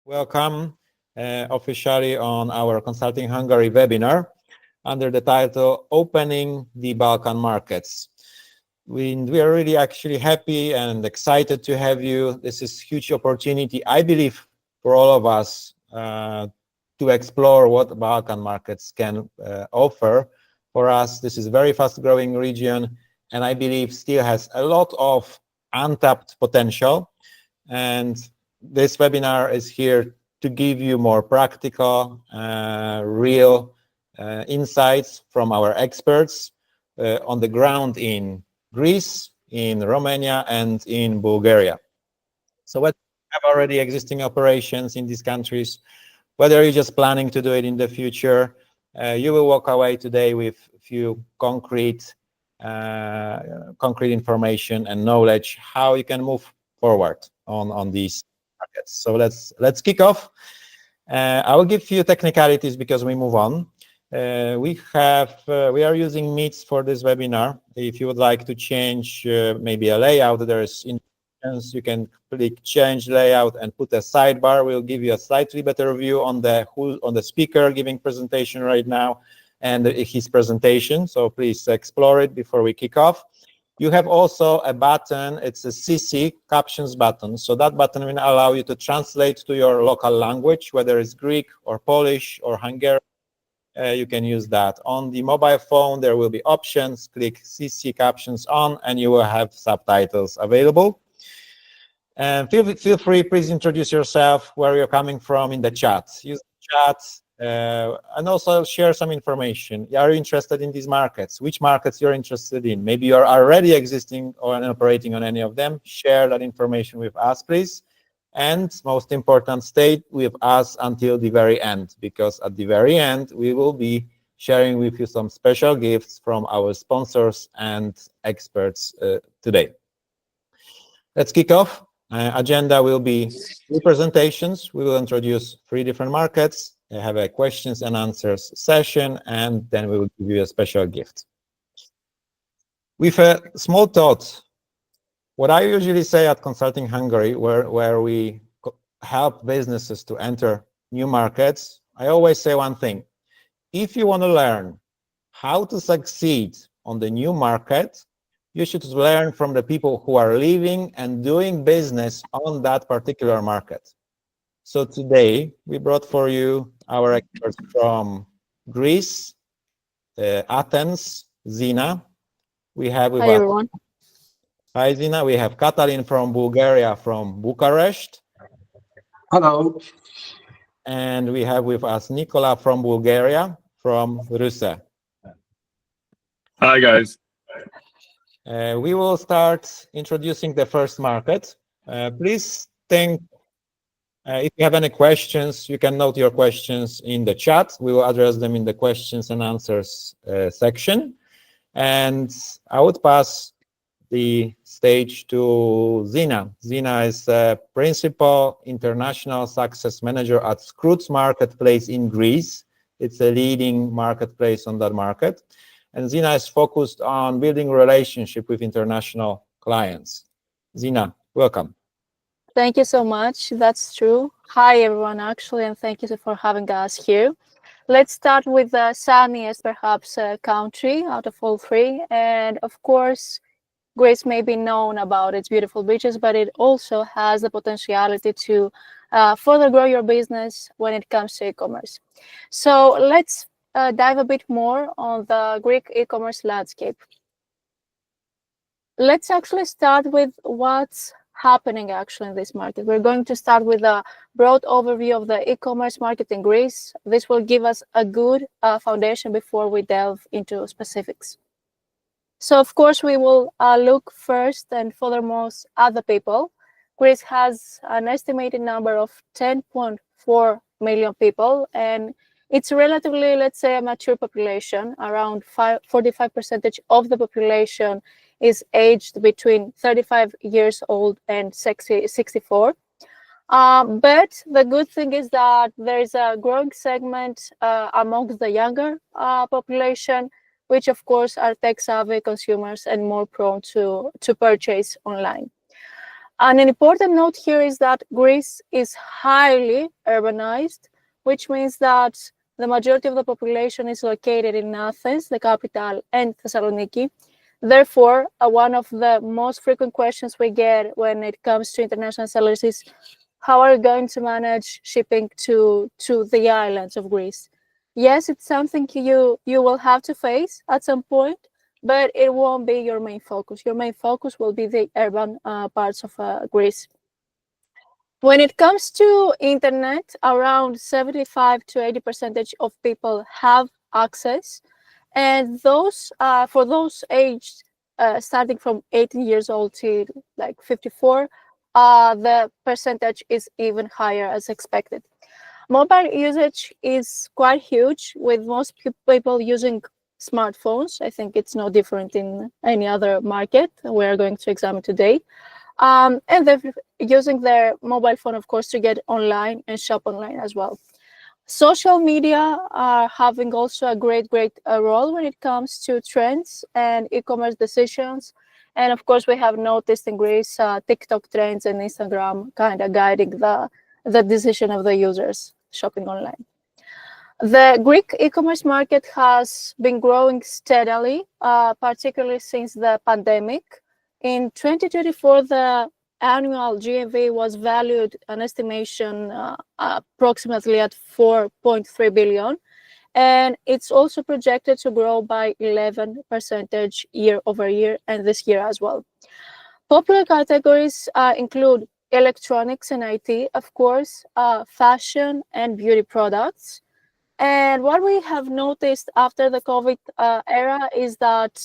Welcome officially on our Consulting Hungary webinar under the title Opening the Balkan Markets. We are really actually happy and excited to have you. This is a huge opportunity, I believe, for all of us to explore what Balkan markets can offer. For us, this is a very fast-growing region, and I believe still has a lot of untapped potential. And this webinar is here to give you more practical, real insights from our experts on the ground in Greece, in Romania, and in Bulgaria. So whether you have already existing operations in these countries, whether you're just planning to do it in the future, you will walk away today with a few concrete information and knowledge how you can move forward on these markets. So let's kick off. I will give you technicalities because we move on. We are using Meets for this webinar. If you would like to change maybe a layout, there is instructions. You can click change layout and put a sidebar. We'll give you a slightly better view on the speaker giving presentation right now and his presentation. So please explore it before we kick off. You have also a button, it's a CC, captions button. So that button will allow you to translate to your local language, whether it's Greek or Polish or Hungarian. You can use that. On the mobile phone, there will be options. Click CC captions on and you will have subtitles available. And feel free, please introduce yourself, where you're coming from in the chat. Use the chat. And also share some information. Are you interested in these markets? Which markets you're interested in? Maybe you're already existing or operating on any of them. Share that information with us, please. And most important, stay with us until the very end, because at the very end, we will be sharing with you some special gifts from our sponsors and experts today. Let's kick off. Agenda will be 3 presentations. We will introduce 3 different markets. I have a questions and answers session, and then we will give you a special gift. With a small thought, what I usually say at Consulting Hungary, where we help businesses to enter new markets, I always say one thing. If you want to learn how to succeed on the new market, you should learn from the people who are living and doing business on that particular market. So today, we brought for you our experts from Greece, Athens, Zina. We have with Hi, us, everyone. Hi, Zina. We have Katalin from Bulgaria, from Bucharest. Hello. And we have with us Nicola from Bulgaria, from Russia. Hi, guys. We will start introducing the first market. Please think. If you have any questions, you can note your questions in the chat. We will address them in the questions and answers section. And I would pass the stage to Zina. Zina is a Principal International Success Manager at Scroots Marketplace in Greece. It's a leading marketplace on that market. And Zina is focused on building relationship with international clients. Zina, welcome. Thank you so much. That's true. Hi, everyone, actually, and thank you for having us here. Let's start with the sunniest, perhaps, country out of all 3. And of course, Greece may be known about its beautiful beaches, but it also has the potentiality to further grow your business when it comes to e-commerce. So let's dive a bit more on the Greek e-commerce landscape. Let's actually start with what's happening actually in this market. We're going to start with a broad overview of the e-commerce market in Greece. This will give us a good foundation before we delve into specifics. So of course we will look first and foremost at the people. Greece has an estimated number of 10.4 million people, and it's relatively, let's say, a mature population. Around 45% of the population is aged between 35 years old and 64. But the good thing is that there is a growing segment amongst the younger population, which of course are tech-savvy consumers and more prone to purchase online. And an important note here is that Greece is highly urbanized, which means that the majority of the population is located in Athens, the capital, and Thessaloniki. Therefore, one of the most frequent questions we get when it comes to international sellers is, how are you going to manage shipping to the islands of Greece? Yes, it's something you will have to face at some point, but it won't be your main focus. Your main focus will be the urban parts of Greece. When it comes to internet, around 75 to 80% of people have access, and those for those aged starting from 18 years old to like 54, the percentage is even higher as expected. Mobile usage is quite huge, with most people using smartphones. I think it's no different in any other market we're going to examine today. And they're using their mobile phone, of course, to get online and shop online as well. Social media are having also a great role when it comes to trends and e-commerce decisions. And of course, we have noticed in Greece TikTok trends and Instagram kind of guiding the decision of the users shopping online. The Greek e-commerce market has been growing steadily, particularly since the pandemic. In 2024, the annual GMV was valued an estimation approximately at 4.3 billion. And it's also projected to grow by 11% year over year, and this year as well. Popular categories include electronics and IT, of course, fashion and beauty products. And what we have noticed after the COVID era is that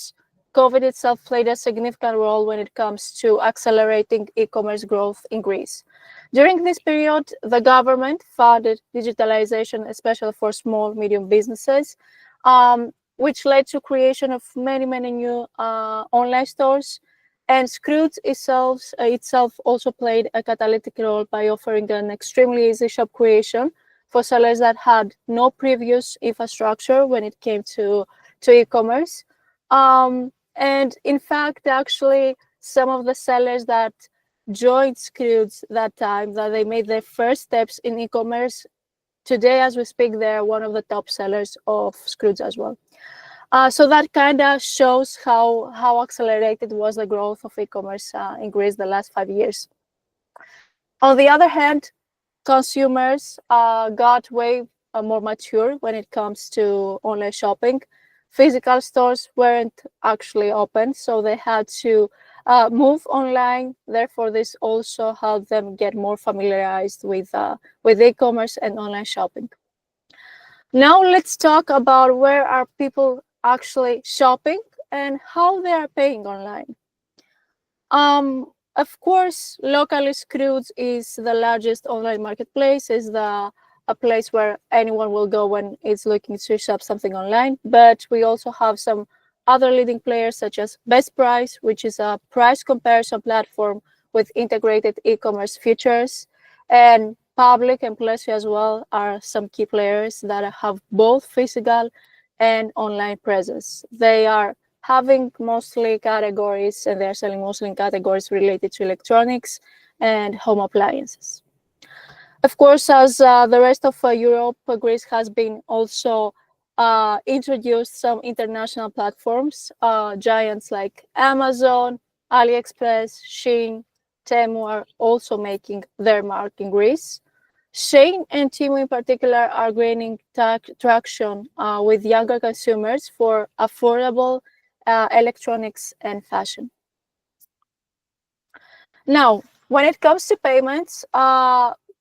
COVID itself played a significant role when it comes to accelerating e-commerce growth in Greece. During this period, the government funded digitalization, especially for small, medium businesses, which led to creation of many new online stores. And Scrooge itself also played a catalytic role by offering an extremely easy shop creation for sellers that had no previous infrastructure when it came to e-commerce. And in fact, actually, some of the sellers that joined Scrooge that time, that they made their first steps in e-commerce, today, as we speak, they're one of the top sellers of Scrooge as well. So that kind of shows how accelerated was the growth of e-commerce in Greece the last 5 years. On the other hand, consumers got way more mature when it comes to online shopping. Physical stores weren't actually open, so they had to move online. Therefore, this also helped them get more familiarized with e-commerce and online shopping. Now let's talk about where are people actually shopping and how they are paying online. Of course, locally, Scrooge is the largest online marketplace, is a place where anyone will go when it's looking to shop something online. But we also have some other leading players such as Best Price, which is a price comparison platform with integrated e-commerce features. And Public and Plessy as well are some key players that have both physical and online presence. They are having mostly categories, and they're selling mostly in categories related to electronics and home appliances. Of course, as the rest of Europe, Greece has been also introduced some international platforms. Giants like Amazon, AliExpress, Shein, Temu are also making their mark in Greece. Shein and Temu in particular are gaining traction with younger consumers for affordable electronics and fashion. Now, when it comes to payments,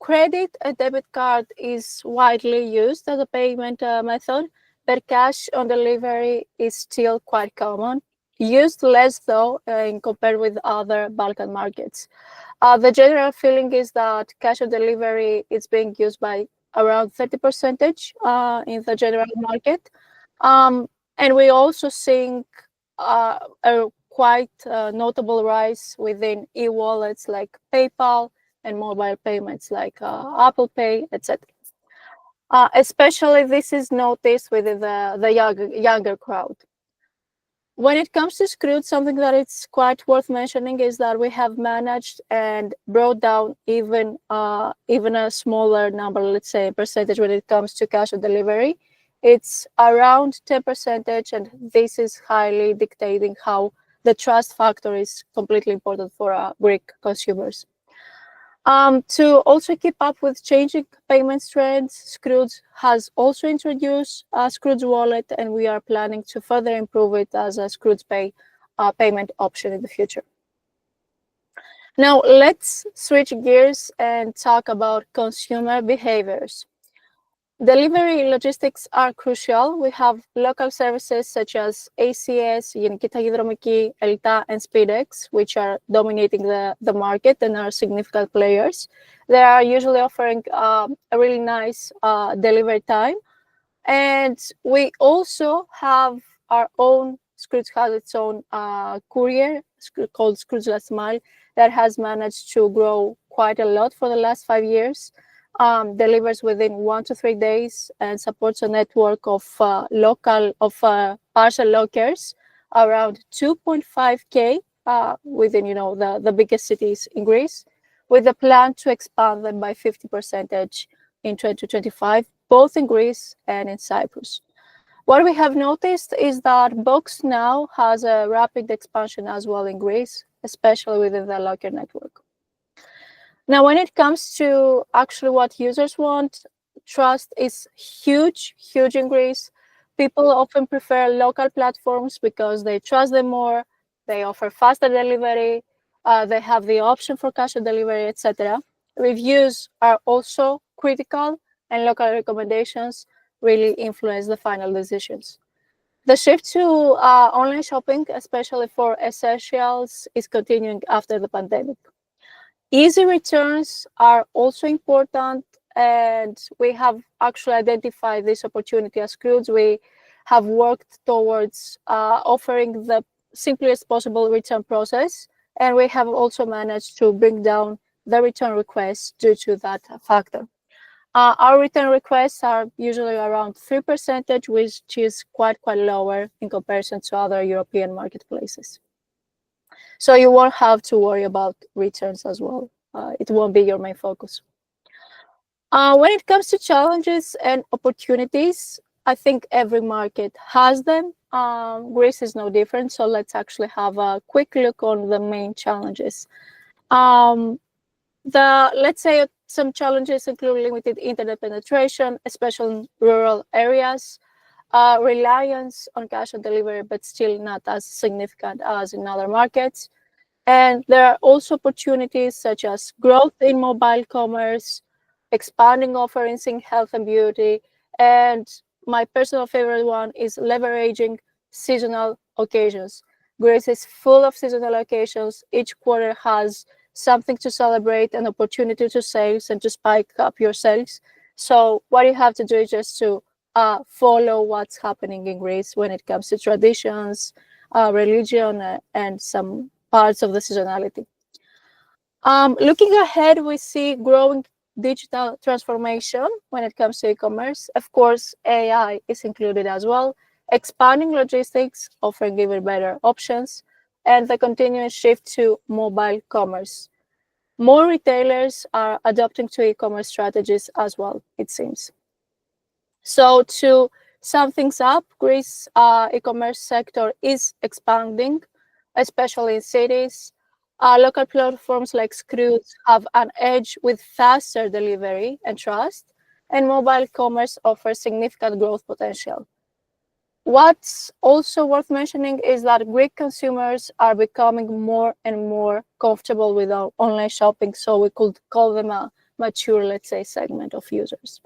credit and debit card is widely used as a payment method, but cash on delivery is still quite common. Used less though compared with other Balkan markets. The general feeling is that cash on delivery is being used by around 30% in the general market. And we also seeing a quite notable rise within e-wallets like PayPal and mobile payments like Apple Pay, etc. Especially this is noticed within the younger crowd. When it comes to Scrooge, something that it's quite worth mentioning is that we have managed and brought down even a smaller number, let's say percentage, when it comes to cash on delivery. It's around 10%, and this is highly dictating how the trust factor is completely important for Greek consumers. To also keep up with changing payment trends, Scrooge has also introduced a Scrooge wallet, and we are planning to further improve it as a Scrooge Pay payment option in the future. Now, let's switch gears and talk about consumer behaviors. Delivery logistics are crucial. We have local services such as ACS, Γενική Ταχυδρομική, Elta, and SpeedX, which are dominating the market and are significant players. They are usually offering a really nice delivery time. And we also have our own, Scrooge has its own courier called Scrooge Last Mile that has managed to grow quite a lot for the last 5 years. Delivers within 1 to 3 days and supports a network of parcel lockers around 2.5K within the biggest cities in Greece, with a plan to expand them by 50% in 2025, both in Greece and in Cyprus. What we have noticed is that Box now has a rapid expansion as well in Greece, especially within the locker network. Now, when it comes to actually what users want, trust is huge in Greece. People often prefer local platforms because they trust them more, they offer faster delivery, they have the option for cash on delivery, etc. Reviews are also critical, and local recommendations really influence the final decisions. The shift to online shopping, especially for essentials, is continuing after the pandemic. Easy returns are also important, and we have actually identified this opportunity as Scrooge. We have worked towards offering the simplest possible return process, and we have also managed to bring down the return requests due to that factor. Our return requests are usually around 3%, which is quite lower in comparison to other European marketplaces. So you won't have to worry about returns as well. It won't be your main focus. When it comes to challenges and opportunities, I think every market has them. Greece is no different. So let's actually have a quick look on the main challenges. Let's say some challenges include limited internet penetration, especially in rural areas, reliance on cash on delivery, but still not as significant as in other markets. And there are also opportunities such as growth in mobile commerce, expanding offerings in health and beauty, and my personal favorite one is leveraging seasonal occasions. Greece is full of seasonal occasions. Each quarter has something to celebrate, an opportunity to sales and to spike up your sales. So what you have to do is just to follow what's happening in Greece when it comes to traditions, religion, and some parts of the seasonality. Looking ahead, we see growing digital transformation when it comes to e-commerce. Of course, AI is included as well, expanding logistics, offering even better options, and the continuous shift to mobile commerce. More retailers are adopting to e-commerce strategies as well, it seems. So to sum things up, Greece e-commerce sector is expanding, especially in cities. Local platforms like Scrooge have an edge with faster delivery and trust, and mobile commerce offers significant growth potential. What's also worth mentioning is that Greek consumers are becoming more and more comfortable with our online shopping, so we could call them a mature, let's say, segment of users.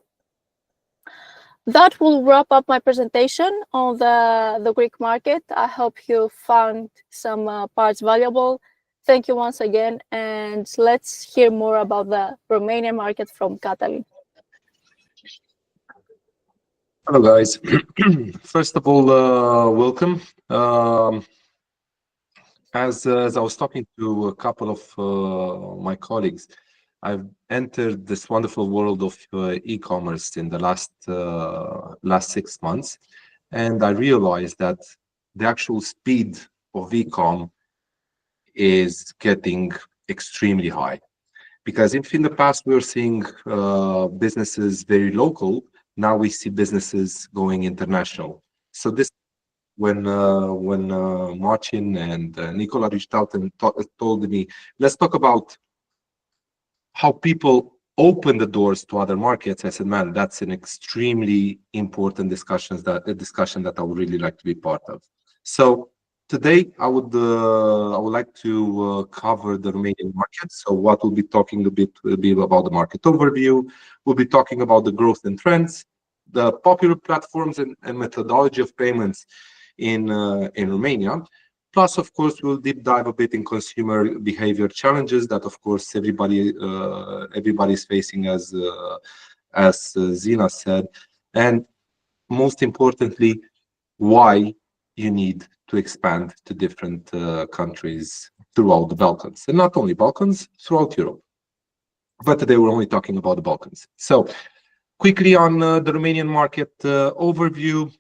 That will wrap up my presentation on the Greek market. I hope you found some parts valuable. Thank you once again, and let's hear more about the Romanian market from Catalin. Hello, guys. First of all, welcome. As I was talking to a couple of my colleagues, I've entered this wonderful world of e-commerce in the last 6 months, and I realized that the actual speed of e-com is getting extremely high. Because if in the past we were seeing businesses very local, now we see businesses going international. So this, when Martin and Nicola reached out and told me, let's talk about how people open the doors to other markets, I said, man, that's an extremely important discussion that I would really like to be part of. So today, I would like to cover the Romanian market. So what we'll be talking a bit will be about the market overview. We'll be talking about the growth and trends, the popular platforms and methodology of payments in Romania. Plus, of course, we'll deep dive a bit in consumer behavior challenges that, of course, everybody is facing, as Zina said, and most importantly, why you need to expand to different countries throughout the Balkans, and not only Balkans, throughout Europe. But today we're only talking about the Balkans. So quickly on the Romanian market overview.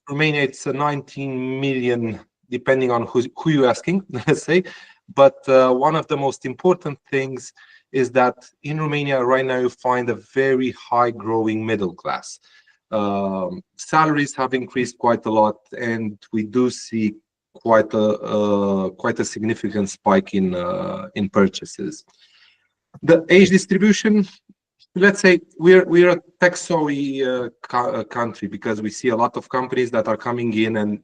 Romania, it's 19 million, depending on who you're asking, let's say. But one of the most important things is that in Romania right now you find a very high growing middle class. Salaries have increased quite a lot, and we do see quite a significant spike in purchases. The age distribution, let's say we're a tech-savvy country, because we see a lot of companies that are coming in and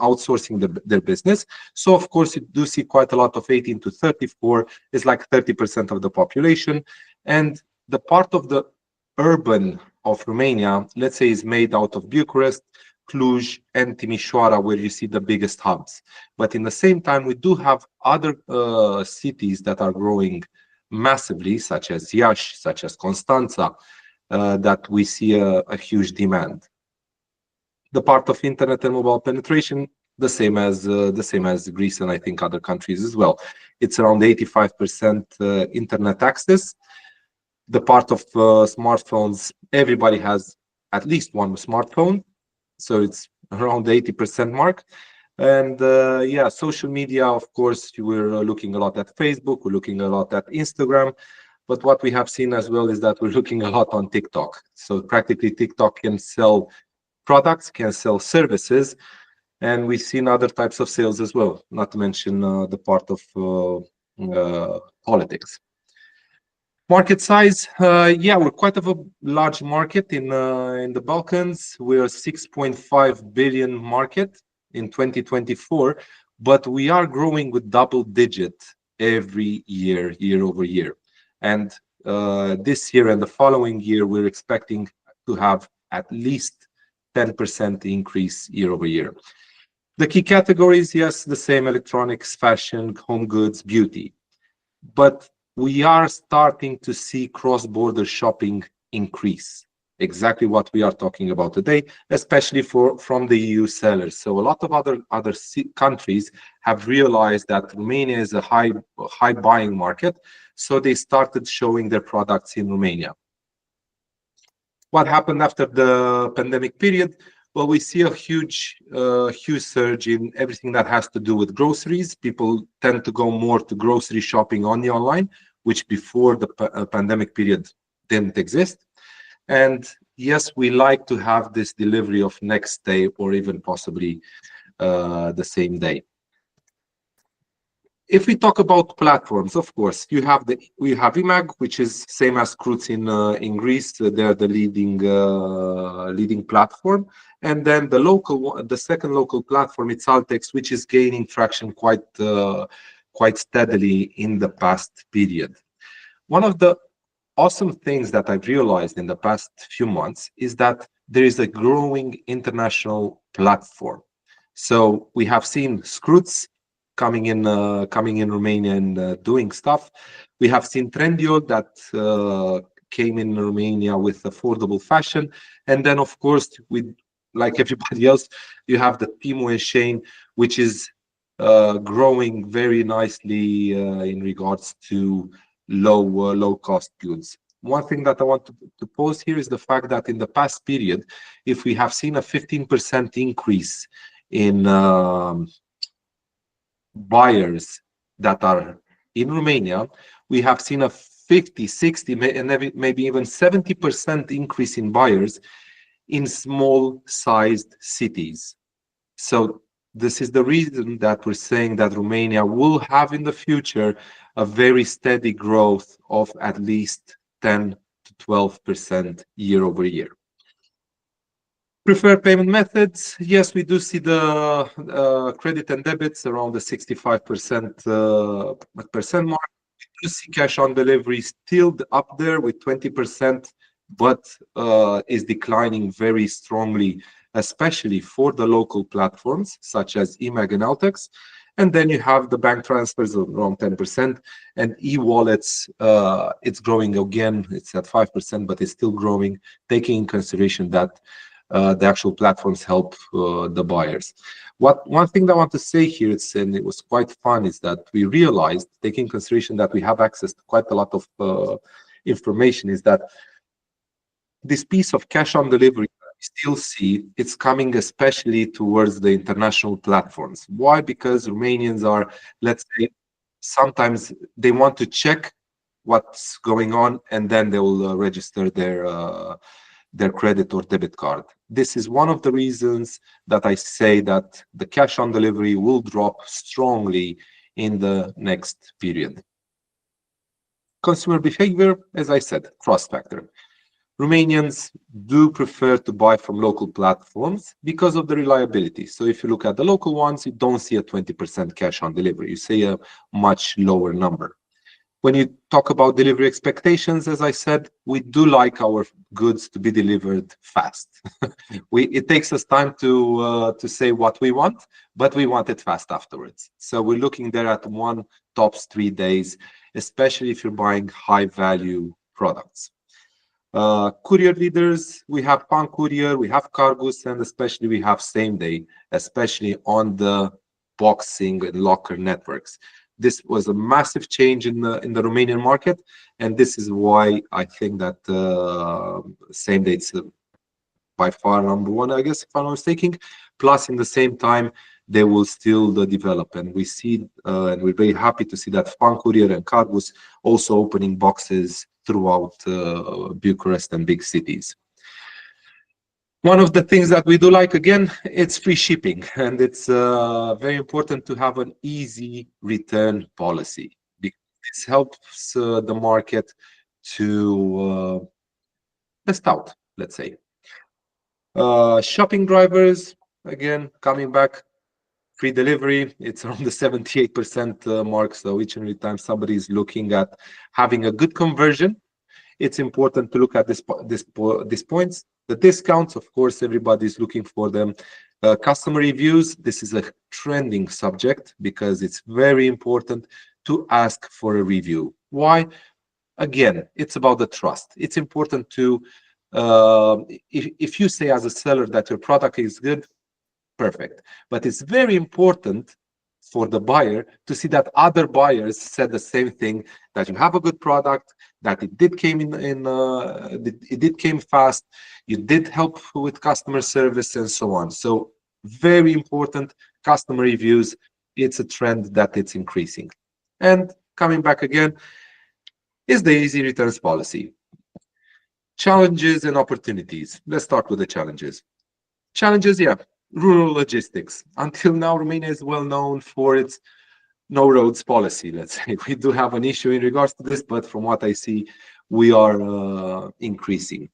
outsourcing their business. So of course you do see quite a lot of 18 to 34 is like 30% of the population, and the part of the urban of Romania, let's say, is made out of Bucharest, Cluj, and Timișoara, where you see the biggest hubs. But in the same time, we do have other cities that are growing massively, such as Iași, such as Constanța, that we see a huge demand. The part of internet and mobile penetration, the same as Greece and I think other countries as well. It's around 85% internet access. The part of smartphones, everybody has at least one smartphone, so it's around the 80% mark. And yeah, social media, of course, we're looking a lot at Facebook, we're looking a lot at Instagram, but what we have seen as well is that we're looking a lot on TikTok. So practically TikTok can sell products, can sell services, and we've seen other types of sales as well, not to mention the part of politics. Market size, yeah, we're quite of a large market in the Balkans. We're a 6.5 billion market in 2024, but we are growing with double digit every year, year over year. And this year and the following year, we're expecting to have at least 10% increase year over year. The key categories, yes, the same: electronics, fashion, home goods, beauty. But we are starting to see cross-border shopping increase. Exactly what we are talking about today, especially from the EU sellers. So a lot of other countries have realized that Romania is a high buying market, so they started showing their products in Romania. What happened after the pandemic period? Well, we see a huge surge in everything that has to do with groceries. People tend to go more to grocery shopping on the online, which before the pandemic period didn't exist. And yes, we like to have this delivery of next day or even possibly the same day. If we talk about platforms, of course, we have IMAG, which is same as Cruz in Greece. They're the leading platform, and then the second local platform, it's Altex, which is gaining traction quite steadily in the past period. One of the awesome things that I've realized in the past few months is that there is a growing international platform. So we have seen Scroots coming in Romania and doing stuff. We have seen Trendyol that came in Romania with affordable fashion, and then of course, like everybody else, you have the Temu and Shein, which is growing very nicely in regards to low cost goods. one thing that I want to pose here is the fact that in the past period, if we have seen a 15% increase in buyers that are in Romania, we have seen a 50, 60, and maybe even 70% increase in buyers in small-sized cities. So this is the reason that we're saying that Romania will have in the future a very steady growth of at least 10 to 12% year over year. Preferred payment methods, yes, we do see the credit and debits around the 65% mark. We do see cash on delivery still up there with 20%, but is declining very strongly, especially for the local platforms such as eMAG and Altex. And then you have the bank transfers of around 10%, and e-wallets, it's growing again. It's at 5%, but it's still growing, taking in consideration that the actual platforms help the buyers. One thing that I want to say here, and it was quite fun, is that we realized, taking in consideration that we have access to quite a lot of information, is that this piece of cash on delivery we still see it's coming especially towards the international platforms. Why? Because Romanians are, let's say, sometimes they want to check what's going on and then they will register their credit or debit card. This is one of the reasons that I say that the cash on delivery will drop strongly in the next period. Consumer behavior, as I said, trust factor. Romanians do prefer to buy from local platforms because of the reliability. So if you look at the local ones, you don't see a 20% cash on delivery. You see a much lower number. When you talk about delivery expectations, as I said, we do like our goods to be delivered fast. It takes us time to say what we want, but we want it fast afterwards. So we're looking there at tops 3 days, especially if you're buying high value products. Courier leaders, we have Pan Courier, we have Cargus, and especially we have same day, especially on the boxing and locker networks. This was a massive change in the Romanian market, and this is why I think that same day it's by far number one, I guess, if I'm not mistaken. Plus, in the same time, they will still develop, and we see, and we're very happy to see that Pan Courier and Cargus also opening boxes throughout Bucharest and big cities. One of the things that we do like, again, it's free shipping, and it's very important to have an easy return policy, because this helps the market to test out, let's say. Shopping drivers, again, coming back, free delivery, it's around the 78% mark. So each and every time somebody is looking at having a good conversion, it's important to look at these points. The discounts, of course, everybody's looking for them. Customer reviews, this is a trending subject because it's very important to ask for a review. Why? Again, it's about the trust. It's important to, if you say as a seller that your product is good, perfect. But it's very important for the buyer to see that other buyers said the same thing, that you have a good product, that it did came fast, you did help with customer service and so on. So very important, customer reviews, it's a trend that it's increasing. And coming back again, is the easy returns policy. Challenges and opportunities. Let's start with the challenges. Challenges, yeah. Rural logistics. Until now, Romania is well known for its no roads policy, let's say. We do have an issue in regards to this, but from what I see, we are increasing.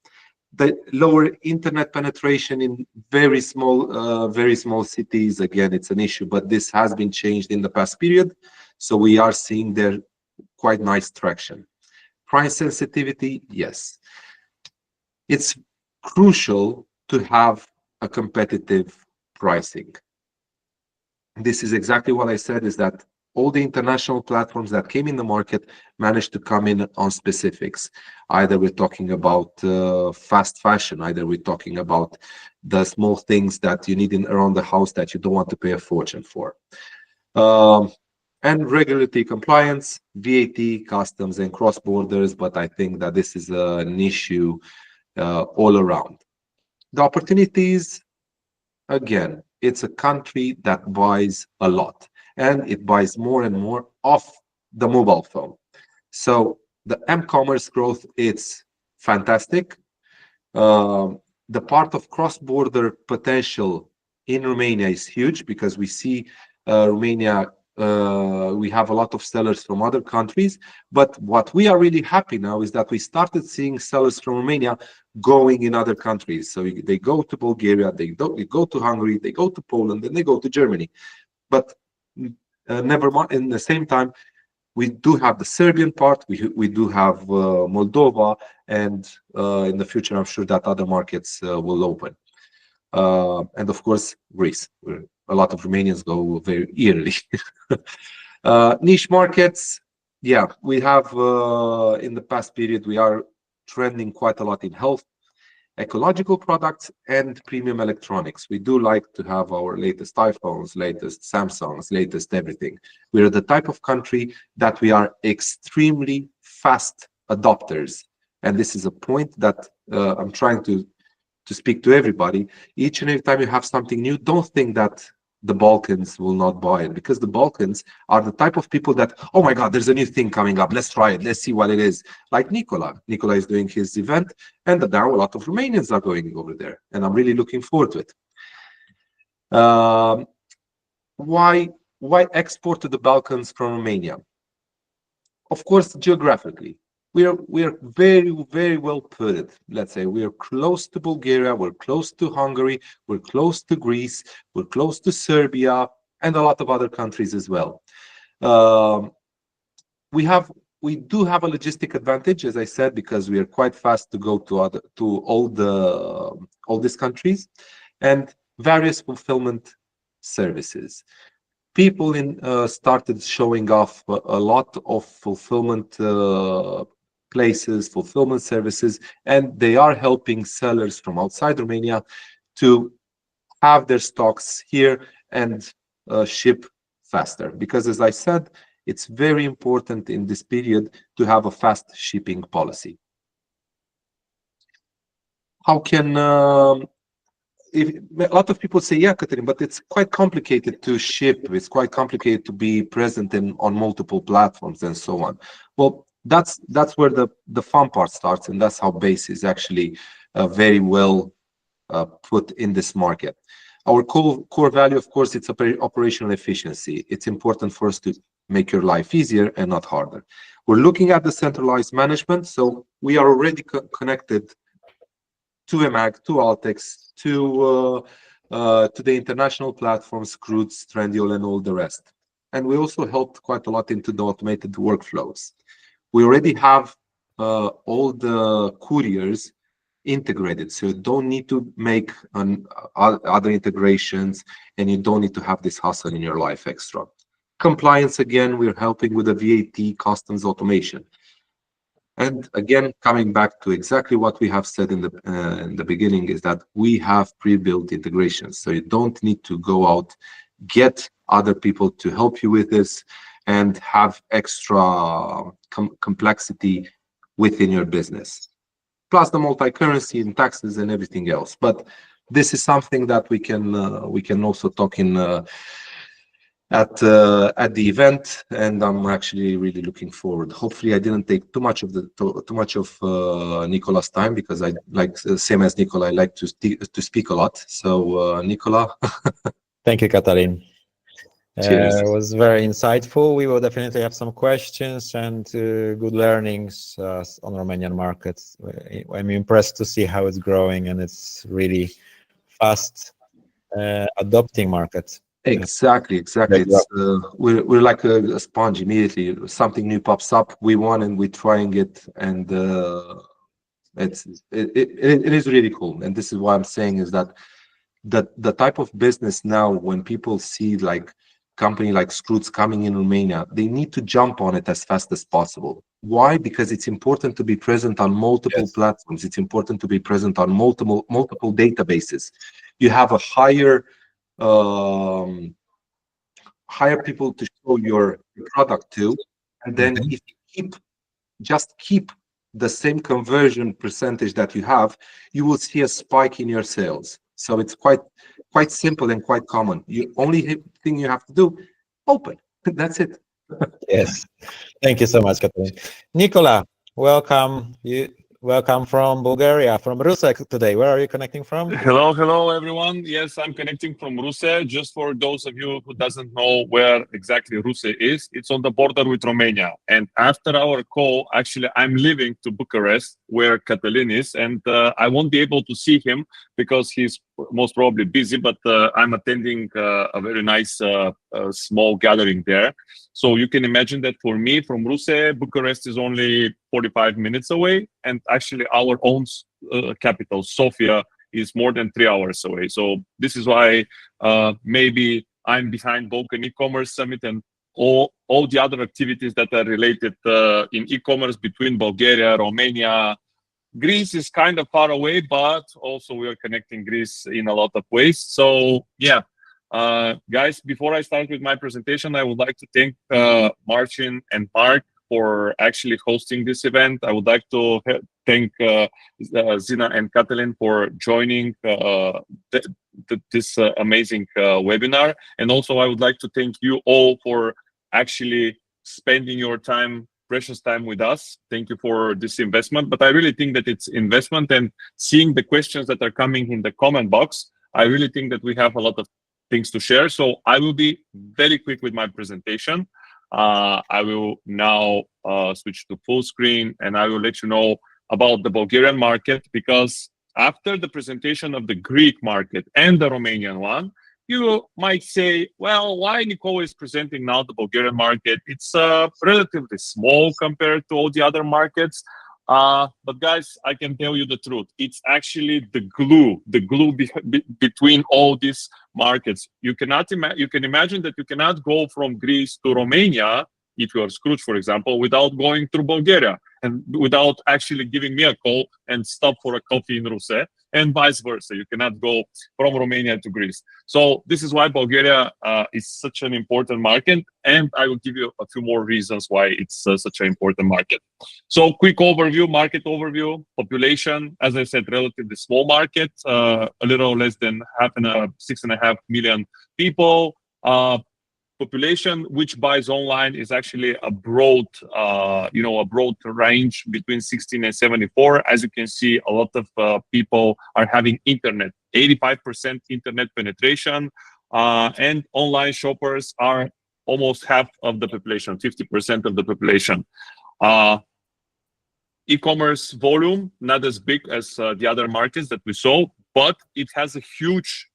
The lower internet penetration in very small cities, again, it's an issue, but this has been changed in the past period. So we are seeing there quite nice traction. Price sensitivity, yes. It's crucial to have a competitive pricing. This is exactly what I said, is that all the international platforms that came in the market managed to come in on specifics. Either we're talking about fast fashion, either we're talking about the small things that you need around the house that you don't want to pay a fortune for. and regulatory compliance, VAT, customs, and cross borders. But I think that this is an issue all around. The opportunities, again, it's a country that buys a lot, and it buys more and more off the mobile phone. So the m-commerce growth, it's fantastic. The part of cross-border potential in Romania is huge, because we see Romania, we have a lot of sellers from other countries. But what we are really happy now is that we started seeing sellers from Romania going in other countries. So they go to Bulgaria, they go to Hungary, they go to Poland, and they go to Germany. But never mind, in the same time, we do have the Serbian part, we do have Moldova, and in the future, I'm sure that other markets will open. And of course, Greece, where a lot of Romanians go very yearly. Niche markets, yeah, we have in the past period, we are trending quite a lot in health, ecological products, and premium electronics. We do like to have our latest iPhones, latest Samsungs, latest everything. We are the type of country that we are extremely fast adopters. And this is a point that I'm trying to speak to everybody. Each and every time you have something new, don't think that the Balkans will not buy it, because the Balkans are the type of people that, oh my God, there's a new thing coming up. Let's try it. Let's see what it is. Like Nicola. Nicola is doing his event, and now a lot of Romanians are going over there. And I'm really looking forward to it. Why export to the Balkans from Romania? Of course, geographically. We are very, very well put. Let's say we are close to Bulgaria, we're close to Hungary, we're close to Greece, we're close to Serbia, and a lot of other countries as well. We do have a logistic advantage, as I said, because we are quite fast to go to all these countries, and various fulfillment services. People started showing off a lot of fulfillment places, fulfillment services, and they are helping sellers from outside Romania to have their stocks here and ship faster. Because, as I said, it's very important in this period to have a fast shipping policy. How can a lot of people say, yeah, Katerin, but it's quite complicated to ship. It's quite complicated to be present on multiple platforms and so on. Well, that's where the fun part starts, and that's how base is actually very well put in this market. Our core value, of course, it's operational efficiency. It's important for us to make your life easier and not harder. We're looking at the centralized management, so we are already connected to EMAG, to Altex, to the international platforms, Croods, Trendyol, and all the rest. And we also helped quite a lot into the automated workflows. We already have all the couriers integrated, so you don't need to make other integrations, and you don't need to have this hassle in your life extra. Compliance, again, we're helping with the VAT, customs automation. And again, coming back to exactly what we have said in the beginning, is that we have pre-built integrations, so you don't need to go out, get other people to help you with this, and have extra complexity within your business, plus the multi-currency and taxes and everything else. But this is something that we can also talk in at the event, and I'm actually really looking forward. Hopefully, I didn't take too much of Nicola's time, because I like, same as Nicola, I like to speak a lot. So Nicola. Thank you, Katalin. Cheers. It was very insightful. We will definitely have some questions and good learnings on Romanian markets. I'm impressed to see how it's growing, and it's really fast adopting market. Exactly. It's we're like a sponge. Immediately something new pops up, we want, and we're trying it, and it is really cool. And this is why I'm saying is that the type of business now, when people see like company like Scroots coming in Romania, they need to jump on it as fast as possible. Why? Because it's important to be present on multiple platforms. It's important to be present on multiple databases. You have a higher hire people to show your product to, and then if you keep the same conversion percentage that you have, you will see a spike in your sales. So it's quite simple and quite common. You only thing you have to do, open. That's it. Yes. Thank you so much, Katalin. Nicola, welcome. Welcome from Bulgaria, from Russia today. Where are you connecting from? Hello, everyone. Yes, I'm connecting from Russia. Just for those of you who doesn't know where exactly Russia is, it's on the border with Romania. And after our call, actually, I'm leaving to Bucharest, where Katalin is, and I won't be able to see him because he's most probably busy, but I'm attending a very nice small gathering there. So you can imagine that for me, from Russia, Bucharest is only 45 minutes away, and actually our own capital, Sofia, is more than 3 hours away. So this is why maybe I'm behind Balkan e-commerce summit and all the other activities that are related in e-commerce between Bulgaria, Romania. Greece is kind of far away, but also we are connecting Greece in a lot of ways. So yeah, guys, before I start with my presentation, I would like to thank Marcin and Mark for actually hosting this event. I would like to thank Zina and Katalin for joining this amazing webinar. And also I would like to thank you all for actually spending your time, precious time with us. Thank you for this investment. But I really think that it's investment, and seeing the questions that are coming in the comment box, I really think that we have a lot of things to share. So I will be very quick with my presentation. I will now switch to full screen, and I will let you know about the Bulgarian market, because after the presentation of the Greek market and the Romanian one, you might say, well, why Nicole is presenting now the Bulgarian market? It's relatively small compared to all the other markets. But guys, I can tell you the truth. It's actually the glue between all these markets. You can imagine that you cannot go from Greece to Romania, if you are Scrooge, for example, without going through Bulgaria and without actually giving me a call and stop for a coffee in Russia, and vice versa. You cannot go from Romania to Greece. So this is why Bulgaria is such an important market, and I will give you a few more reasons why it's such an important market. So quick overview, market overview, population, as I said, relatively small market, a little less than 6.5 million people. Population which buys online is actually a broad range between 16 and 74. As you can see, a lot of people are having internet, 85% internet penetration, and online shoppers are almost half of the population, 50% of the population. E-commerce volume, not as big as the other markets that we saw, but it has a huge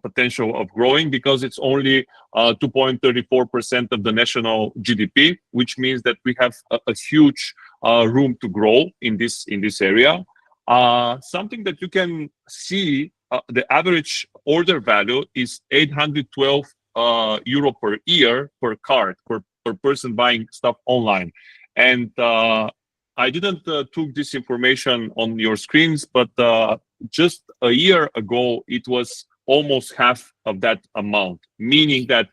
potential of growing, because it's only 2.34% of the national GDP, which means that we have a huge room to grow in this area. Something that you can see, the average order value is 812 euro per year per cart, per person buying stuff online. And I didn't took this information on your screens, but just a year ago, it was almost half of that amount, meaning that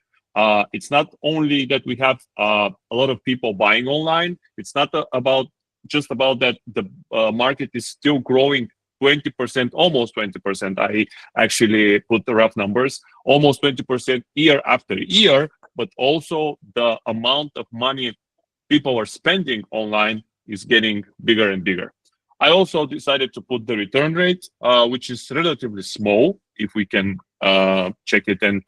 it's not only that we have a lot of people buying online, it's not just about that the market is still growing 20%, almost 20%. I actually put the rough numbers, almost 20% year after year, but also the amount of money people are spending online is getting bigger and bigger. I also decided to put the return rate, which is relatively small, if we can check it and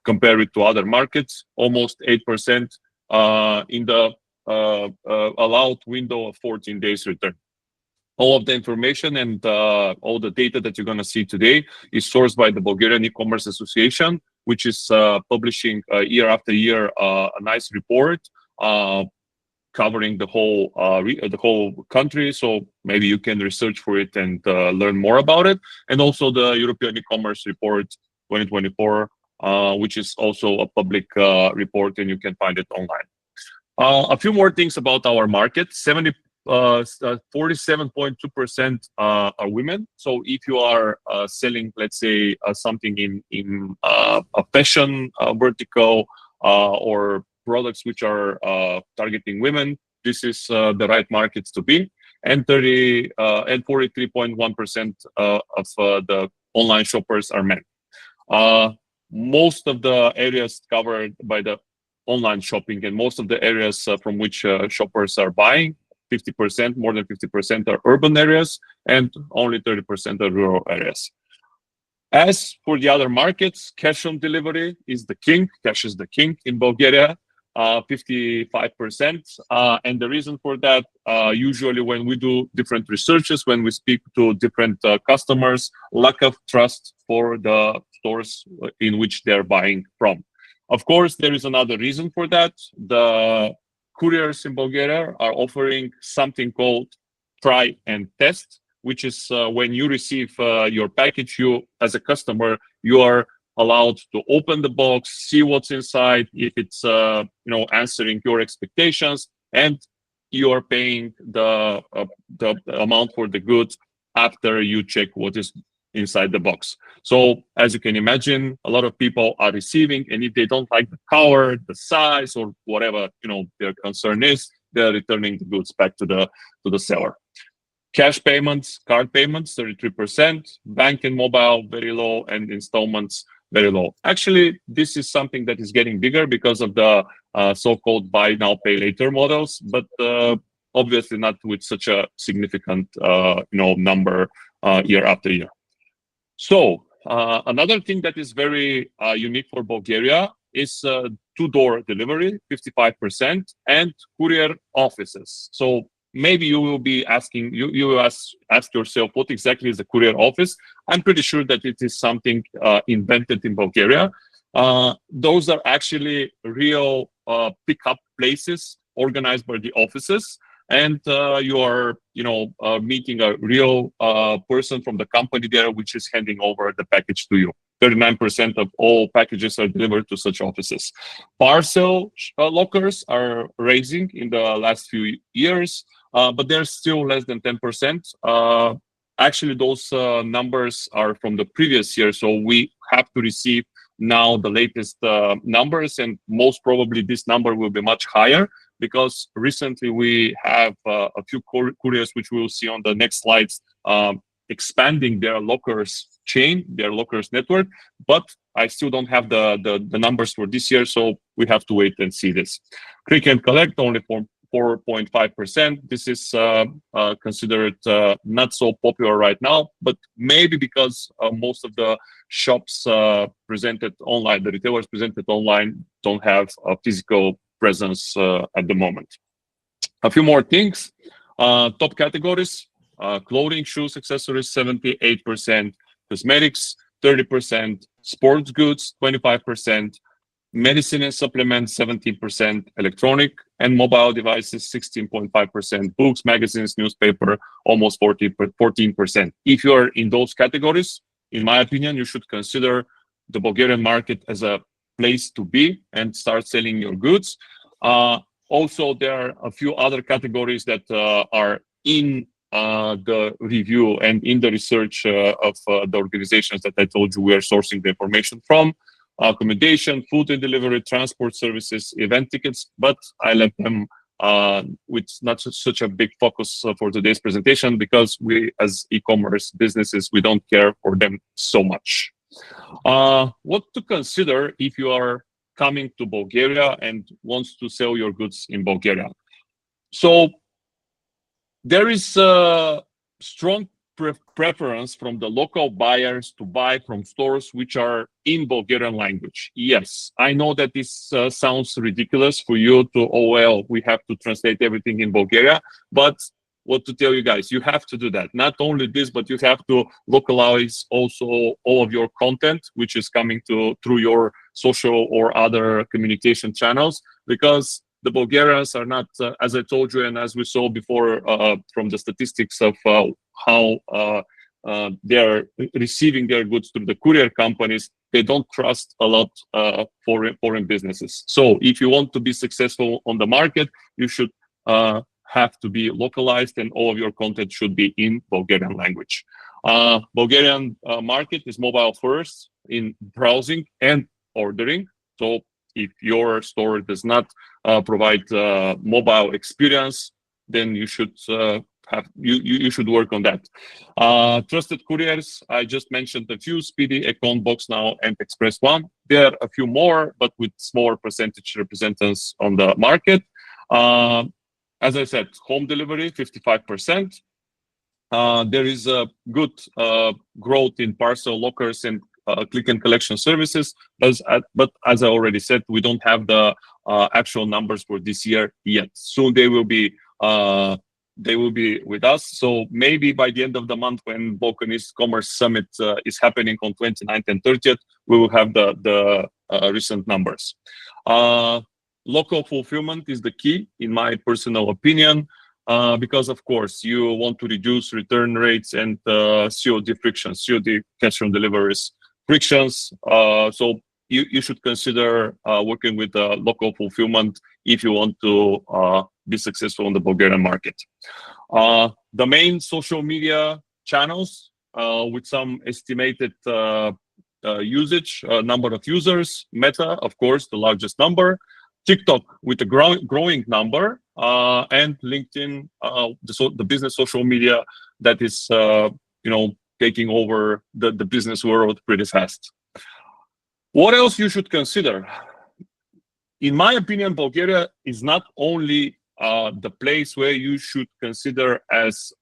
compare it to other markets, almost 8% in the allowed window of 14 days return. All of the information and all the data that you're going to see today is sourced by the Bulgarian E-commerce Association, which is publishing year after year a nice report covering the whole country. So maybe you can research for it and learn more about it. And also the European E-commerce Report 2024, which is also a public report, and you can find it online. A few more things about our market. 47.2% are women. So if you are selling, let's say, something in a fashion vertical, or products which are targeting women, this is the right markets to be. And 43.1% of the online shoppers are men. Most of the areas covered by the online shopping and most of the areas from which shoppers are buying, 50%, more than 50% are urban areas, and only 30% are rural areas. As for the other markets, cash on delivery is the king. Cash is the king in Bulgaria, 55%. And the reason for that, usually when we do different researches, when we speak to different customers, lack of trust for the stores in which they're buying from. Of course, there is another reason for that. The couriers in Bulgaria are offering something called try and test, which is when you receive your package, you as a customer, you are allowed to open the box, see what's inside, if it's answering your expectations, and you are paying the amount for the goods after you check what is inside the box. So as you can imagine, a lot of people are receiving, and if they don't like the color, the size, or whatever their concern is, they're returning the goods back to the seller. Cash payments, card payments, 33%, bank and mobile, very low, and installments, very low. Actually, this is something that is getting bigger because of the so-called buy now, pay later models, but obviously not with such a significant number year after year. So another thing that is very unique for Bulgaria is two-door delivery, 55%, and courier offices. So maybe you will be asking, you will ask yourself, what exactly is a courier office? I'm pretty sure that it is something invented in Bulgaria. Those are actually real pickup places organized by the offices. And you are, meeting a real person from the company there, which is handing over the package to you. 39% of all packages are delivered to such offices. Parcel lockers are rising in the last few years, but they're still less than 10%. Actually, those numbers are from the previous year, so we have to receive now the latest numbers, and most probably this number will be much higher, because recently we have a few couriers, which we will see on the next slides, expanding their lockers chain, their lockers network, but I still don't have the numbers for this year, so we have to wait and see this. Click and collect, only 4.5%. This is considered not so popular right now, but maybe because most of the shops presented online, the retailers presented online, don't have a physical presence at the moment. A few more things. Top categories: clothing, shoes, accessories, 78%, cosmetics, 30%, sports goods, 25%, medicine and supplements, 17%, electronic and mobile devices, 16.5%, books, magazines, newspaper, almost 14%. If you are in those categories, in my opinion, you should consider the Bulgarian market as a place to be and start selling your goods. Also, there are a few other categories that are in the review and in the research of the organizations that I told you we are sourcing the information from. Accommodation, food and delivery, transport services, event tickets, but I left them with not such a big focus for today's presentation, because we as e-commerce businesses, we don't care for them so much. What to consider if you are coming to Bulgaria and wants to sell your goods in Bulgaria? So there is a strong preference from the local buyers to buy from stores which are in Bulgarian language. Yes, I know that this sounds ridiculous for you to, oh, well, we have to translate everything in Bulgaria, but what to tell you guys, you have to do that. Not only this, but you have to localize also all of your content, which is coming through your social or other communication channels, because the Bulgarians are not, as I told you, and as we saw before from the statistics of how they're receiving their goods through the courier companies, they don't trust a lot foreign businesses. So if you want to be successful on the market, you should have to be localized, and all of your content should be in Bulgarian language. Bulgarian market is mobile first in browsing and ordering. So If your store does not provide mobile experience, then you should you should work on that. Trusted couriers, I just mentioned a few: Speedy, Econ, Box Now, and Express One. There are a few more, but with smaller percentage representatives on the market. As I said, home delivery, 55%. There is a good growth in parcel lockers and click and collection services, but as I already said, we don't have the actual numbers for this year yet. Soon they will be with us. So maybe by the end of the month, when Balkanese Commerce Summit is happening on 29th and 30th, we will have the recent numbers. Local fulfillment is the key, in my personal opinion, because of course you want to reduce return rates and COD frictions, COD cash on deliveries frictions. So you should consider working with local fulfillment if you want to be successful in the Bulgarian market. The main social media channels with some estimated usage, number of users: Meta, of course, the largest number; TikTok with a growing number, and LinkedIn, the business social media that is taking over the business world pretty fast. What else you should consider? In my opinion, Bulgaria is not only the place where you should consider as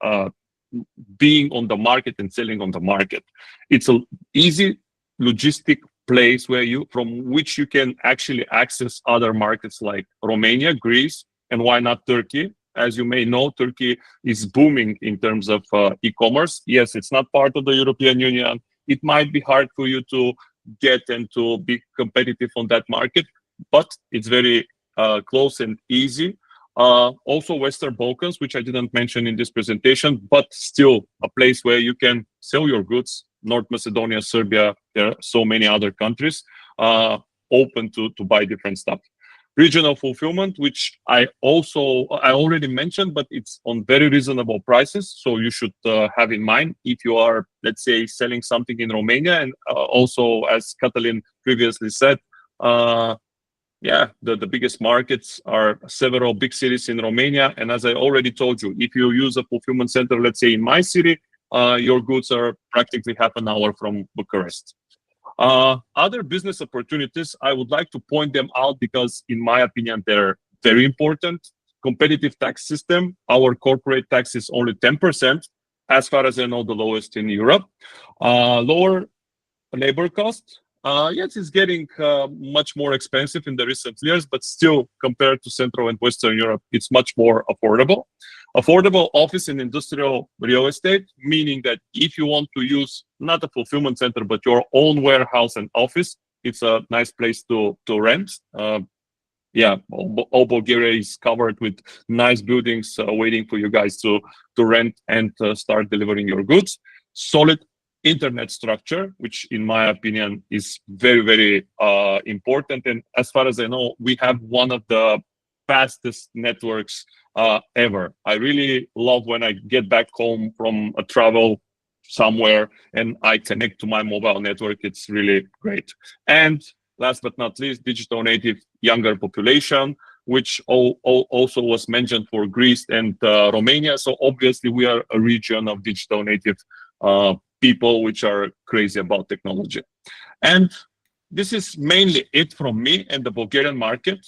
being on the market and selling on the market. It's an easy logistic place from which you can actually access other markets like Romania, Greece, and why not Turkey? As you may know, Turkey is booming in terms of e-commerce. Yes, it's not part of the European Union. It might be hard for you to get and to be competitive on that market, but it's very close and easy. Also Western Balkans, which I didn't mention in this presentation, but still a place where you can sell your goods. North Macedonia, Serbia, there are so many other countries open to buy different stuff. Regional fulfillment, which I already mentioned, but it's on very reasonable prices. So you should have in mind if you are, let's say, selling something in Romania. And also, as Catalin previously said, the biggest markets are several big cities in Romania. And as I already told you, if you use a fulfillment center, let's say in my city, your goods are practically half an hour from Bucharest. Other business opportunities, I would like to point them out because, in my opinion, they're very important. Competitive tax system. Our corporate tax is only 10%, as far as I know, the lowest in Europe. Lower labor cost. Yes, it's getting much more expensive in the recent years, but still, compared to Central and Western Europe, it's much more affordable. Affordable office and industrial real estate, meaning that if you want to use not a fulfillment center, but your own warehouse and office, it's a nice place to rent. All Bulgaria is covered with nice buildings waiting for you guys to rent and start delivering your goods. Solid internet structure, which in my opinion is very, very important. And as far as I know, we have one of the fastest networks ever. I really love when I get back home from a travel somewhere and I connect to my mobile network. It's really great. And last but not least, digital native younger population, which also was mentioned for Greece and Romania. So obviously we are a region of digital native people which are crazy about technology. And this is mainly it from me and the Bulgarian market.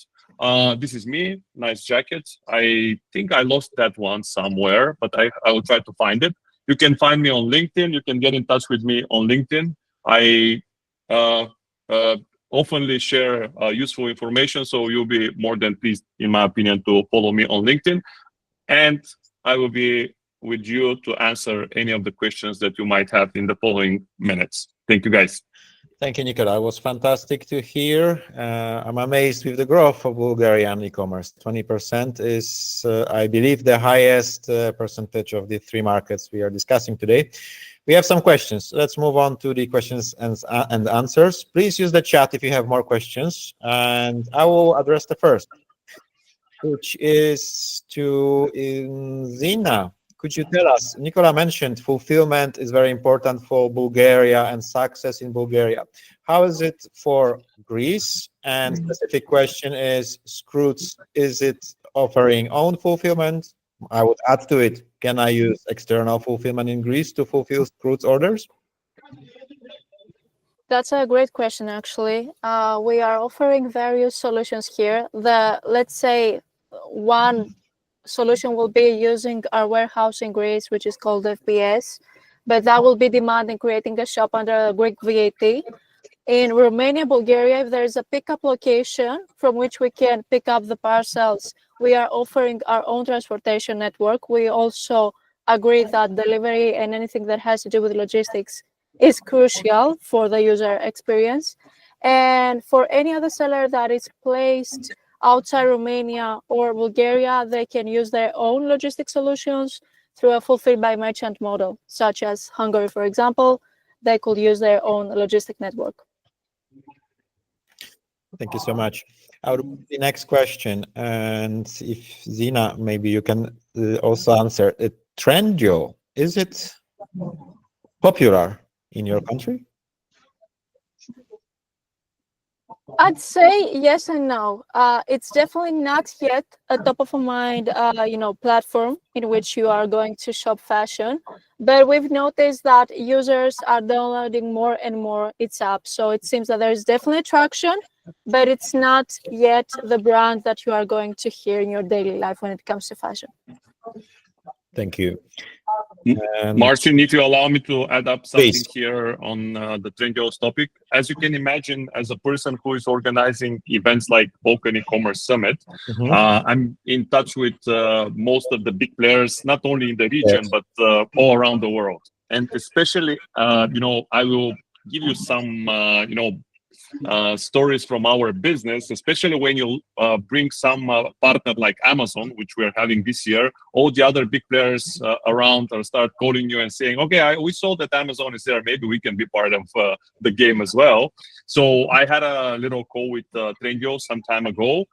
This is me, nice jacket. I think I lost that one somewhere, but I will try to find it. You can find me on LinkedIn. You can get in touch with me on LinkedIn. I oftenly share useful information, so you'll be more than pleased, in my opinion, to follow me on LinkedIn. And I will be with you to answer any of the questions that you might have in the following minutes. Thank you, guys. Thank you, Nicola. It was fantastic to hear. I'm amazed with the growth of Bulgarian e-commerce. 20% is, I believe, the highest percentage of the three markets we are discussing today. We have some questions. Let's move on to the questions and answers. Please use the chat if you have more questions, and I will address the first, which is to Zina. Could you tell us, Nicola mentioned fulfillment is very important for Bulgaria and success in Bulgaria. How is it for Greece? And specific question is, Scroots, is it offering own fulfillment? I would add to it, can I use external fulfillment in Greece to fulfill Scroots orders? That's a great question, actually. We are offering various solutions here. Let's say one solution will be using our warehouse in Greece, which is called FPS, but that will be demanding creating a shop under Greek VAT. In Romania, Bulgaria, if there is a pickup location from which we can pick up the parcels, we are offering our own transportation network. We also agree that delivery and anything that has to do with logistics is crucial for the user experience. And for any other seller that is placed outside Romania or Bulgaria, they can use their own logistic solutions through a fulfilled by merchant model, such as Hungary, for example. They could use their own logistic network. Thank you so much. I would move to the next question, and if Zina, maybe you can also answer it. Trendyol, is it popular in your country? I'd say yes and no. It's definitely not yet a top of mind, platform in which you are going to shop fashion. But we've noticed that users are downloading more and more its app. So it seems that there's definitely traction, but it's not yet the brand that you are going to hear in your daily life when it comes to fashion. Thank you. Marcin, if you allow me to add up something Please. here on the Trendyol's topic. As you can imagine, as a person who is organizing events like Balkan e-commerce summit, I'm in touch with most of the big players, not only in the region, but all around the world. And especially, I will give you some, stories from our business, especially when you bring some partner like Amazon, which we're having this year. All the other big players around start calling you and saying, okay, we saw that Amazon is there, maybe we can be part of the game as well. So I had a little call with Trendyol some time ago.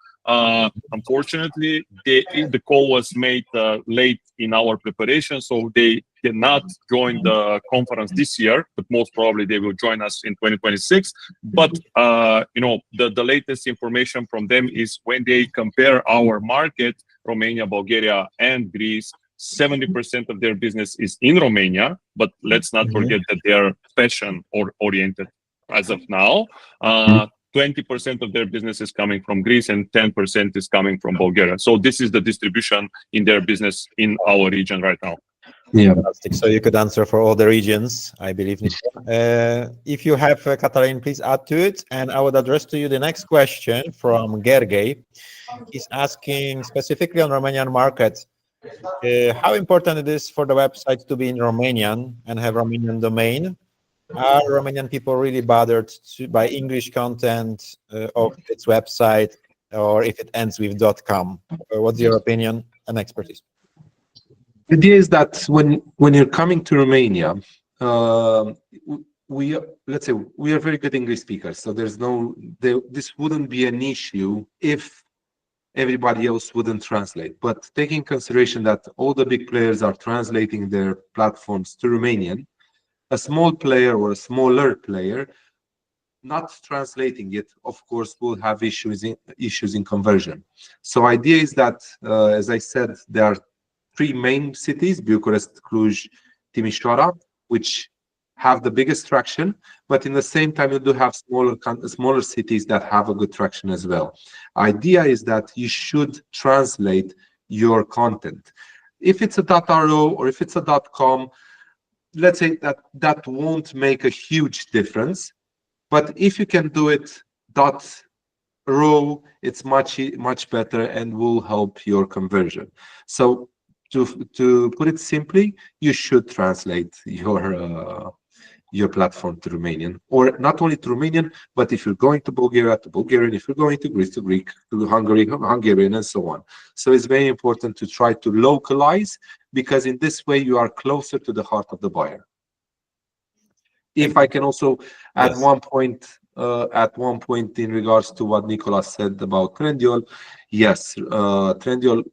Unfortunately, the call was made late in our preparation, so they cannot join the conference this year, but most probably they will join us in 2026. But the latest information from them is when they compare our market, Romania, Bulgaria, and Greece, 70% of their business is in Romania, but let's not forget that they are fashion oriented as of now. 20% of their business is coming from Greece and 10% is coming from Bulgaria. So this is the distribution in their business in our region right now. Yeah, fantastic. So you could answer for all the regions, I believe. If you have, Katalin, please add to it. And I would address to you the next question from Gergely. He's asking specifically on Romanian market, how important it is for the website to be in Romanian and have Romanian domain. Are Romanian people really bothered by English content of its website, or if it ends with .com? What's your opinion and expertise? The idea is that when you're coming to Romania, we are very good English speakers, so this wouldn't be an issue if everybody else wouldn't translate. But taking consideration that all the big players are translating their platforms to Romanian, a small player or a smaller player not translating it, of course, will have issues in conversion. So idea is that, as I said, there are three main cities, Bucharest, Cluj, Timișoara, which have the biggest traction, but in the same time, you do have smaller cities that have a good traction as well. Idea is that you should translate your content. If it's a .ro or if it's a .com, let's say that won't make a huge difference. But if you can do it .ro, it's much better and will help your conversion. So to put it simply, you should translate your platform to Romanian, or not only to Romanian, but if you're going to Bulgaria, to Bulgarian, if you're going to Greece, to Greek, to Hungary, Hungarian, and so on. So it's very important to try to localize, because in this way you are closer to the heart of the buyer. If I can also add one point in regards to what Nicolas said about Trendyol, yes, Trendyol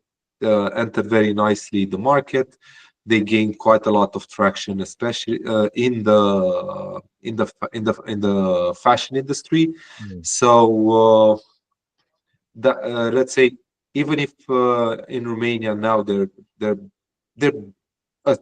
entered very nicely the market. they gained quite a lot of traction, especially in the fashion industry. So let's say, even if in Romania now they're a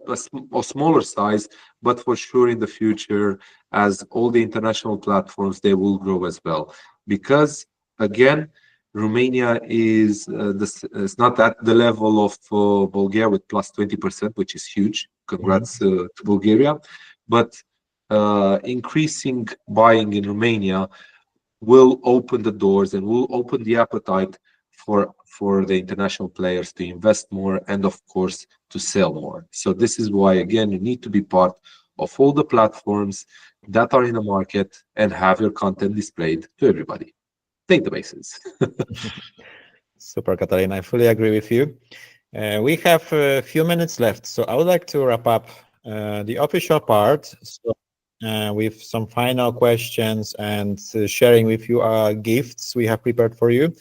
smaller size, but for sure in the future, as all the international platforms, they will grow as well. Because again, Romania is it's not at the level of Bulgaria with plus 20%, which is huge. Congrats to Bulgaria. But increasing buying in Romania will open the doors and will open the appetite for the international players to invest more and, of course, to sell more. So this is why, again, you need to be part of all the platforms that are in the market and have your content displayed to everybody. Take the bases. Super, Katalin. I fully agree with you. We have a few minutes left, so I would like to wrap up the official part. So, with some final questions and sharing with you our gifts we have prepared for you.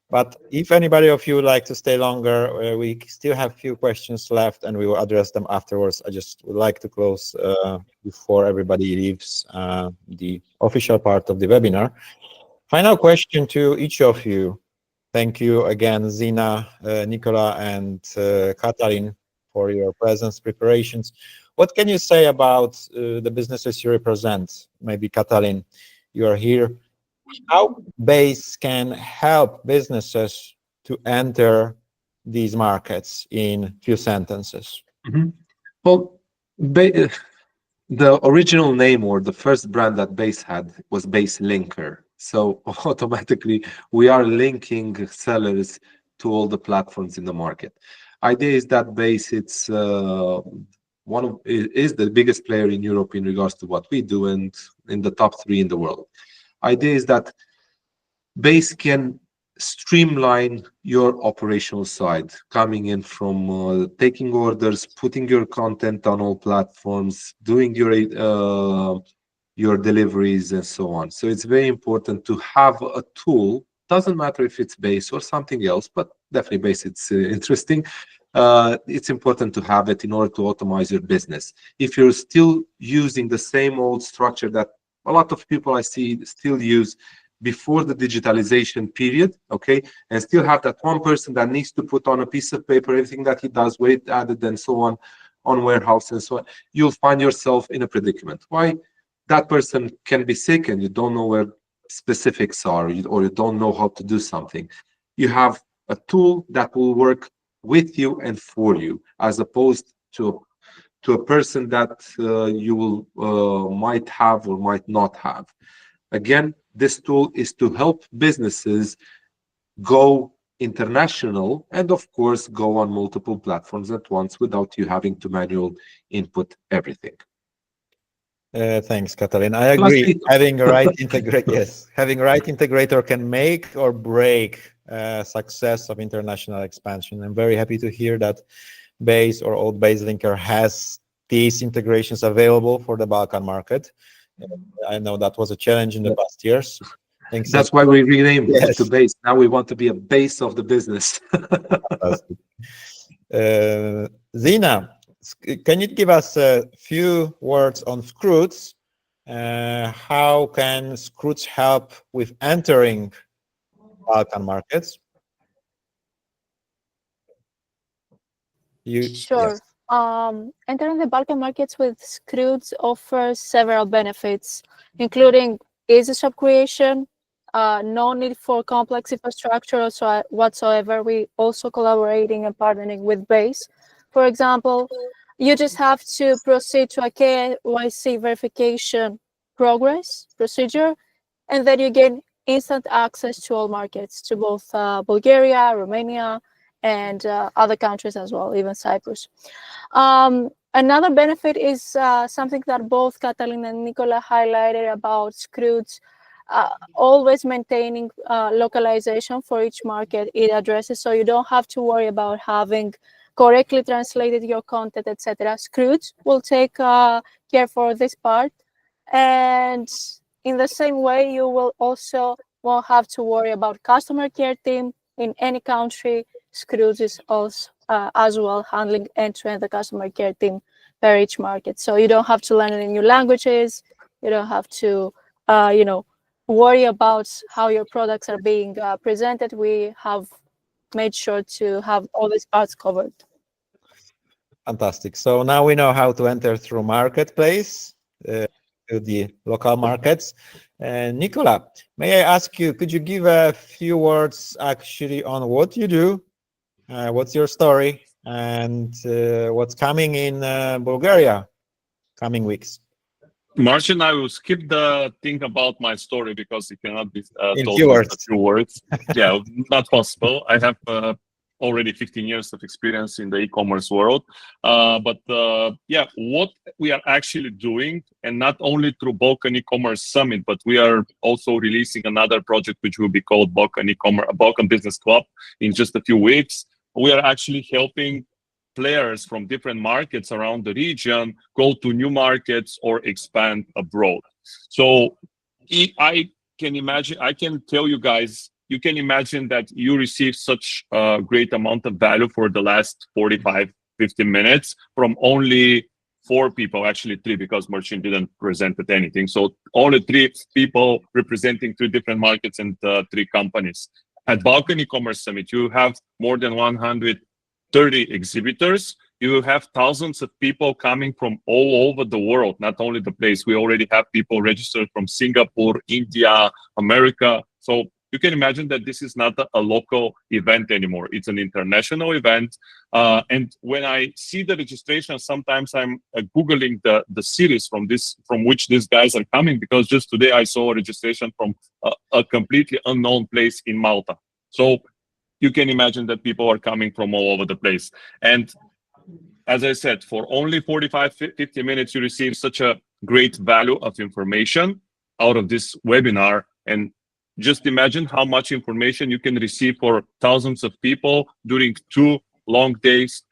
But if anybody of you would like to stay longer, we still have a few questions left and we will address them afterwards. I just would like to close before everybody leaves the official part of the webinar. Final question to each of you. Thank you again, Zina, Nicola, and Katalin, for your presence, preparations. What can you say about the businesses you represent? Maybe Katalin, you are here. How BASE can help businesses to enter these markets in few sentences? Well, the original name, or the first brand that BASE had, was BASE Linker. So automatically we are linking sellers to all the platforms in the market. Idea is that BASE, it's is the biggest player in Europe in regards to what we do, and in the top 3 in the world. Idea is that BASE can streamline your operational side, coming in from taking orders, putting your content on all platforms, doing your deliveries, and so on. So it's very important to have a tool. Doesn't matter if it's BASE or something else, but definitely BASE, it's interesting. It's important to have it in order to automate your business. If you're still using the same old structure that a lot of people I see still use before the digitalization period, okay, and still have that one person that needs to put on a piece of paper everything that he does, weight added, and so on warehouse and so on, you'll find yourself in a predicament. Why? That person can be sick and you don't know where specifics are, or you don't know how to do something. You have a tool that will work with you and for you, as opposed to a person that you will might have or might not have. Again, this tool is to help businesses go international and, of course, go on multiple platforms at once without you having to manual input everything. Thanks, Katalin. I agree. Having a right integrator can make or break success of international expansion. I'm very happy to hear that BASE or old BASE Linker has these integrations available for the Balkan market. I know that was a challenge in the past years. That's why we renamed it to BASE. Now we want to be a base of the business. Zina, can you give us a few words on Scroots? How can Scroots help with entering Balkan markets? Sure. Entering the Balkan markets with Scroots offers several benefits, including easy shop creation, no need for complex infrastructure whatsoever. We also collaborating and partnering with BASE. For example, you just have to proceed to a KYC verification procedure, and then you gain instant access to all markets, to both Bulgaria, Romania, and other countries as well, even Cyprus. Another benefit is something that both Katalin and Nicola highlighted about Scroots, always maintaining localization for each market it addresses, so you don't have to worry about having correctly translated your content, etc. Scroots will take care for this part, and in the same way, you will also won't have to worry about customer care team in any country. Scroots is also as well, handling end-to-end the customer care team per each market. So you don't have to learn any new languages. You don't have to, worry about how your products are being presented. We have made sure to have all these parts covered. Fantastic. So now we know how to enter through marketplace to the local markets. Nicola, may I ask you, could you give a few words actually on what you do, what's your story, and what's coming in Bulgaria coming weeks? Marcin, I will skip the thing about my story because it cannot be In told few in words. a few words. Yeah, not possible. I have already 15 years of experience in the e-commerce world. But what we are actually doing, and not only through Balkan e-commerce summit, but we are also releasing another project which will be called Balkan Business Club in just a few weeks. We are actually helping players from different markets around the region go to new markets or expand abroad. So I can tell you guys, you can imagine that you receive such a great amount of value for the last 45, 50 minutes from only 4 people, actually 3, because Marcin didn't present anything. So only 3 people representing 3 different markets and 3 companies. At Balkan e-commerce summit, you have more than 130 exhibitors. You have thousands of people coming from all over the world, not only the place. We already have people registered from Singapore, India, America. So you can imagine that this is not a local event anymore. It's an international event. And when I see the registration, sometimes I'm Googling the cities from which these guys are coming, because just today I saw a registration from a completely unknown place in Malta. So you can imagine that people are coming from all over the place. And as I said, for only 45, 50 minutes, you receive such a great value of information out of this webinar. And just imagine how much information you can receive for thousands of people during 2 long days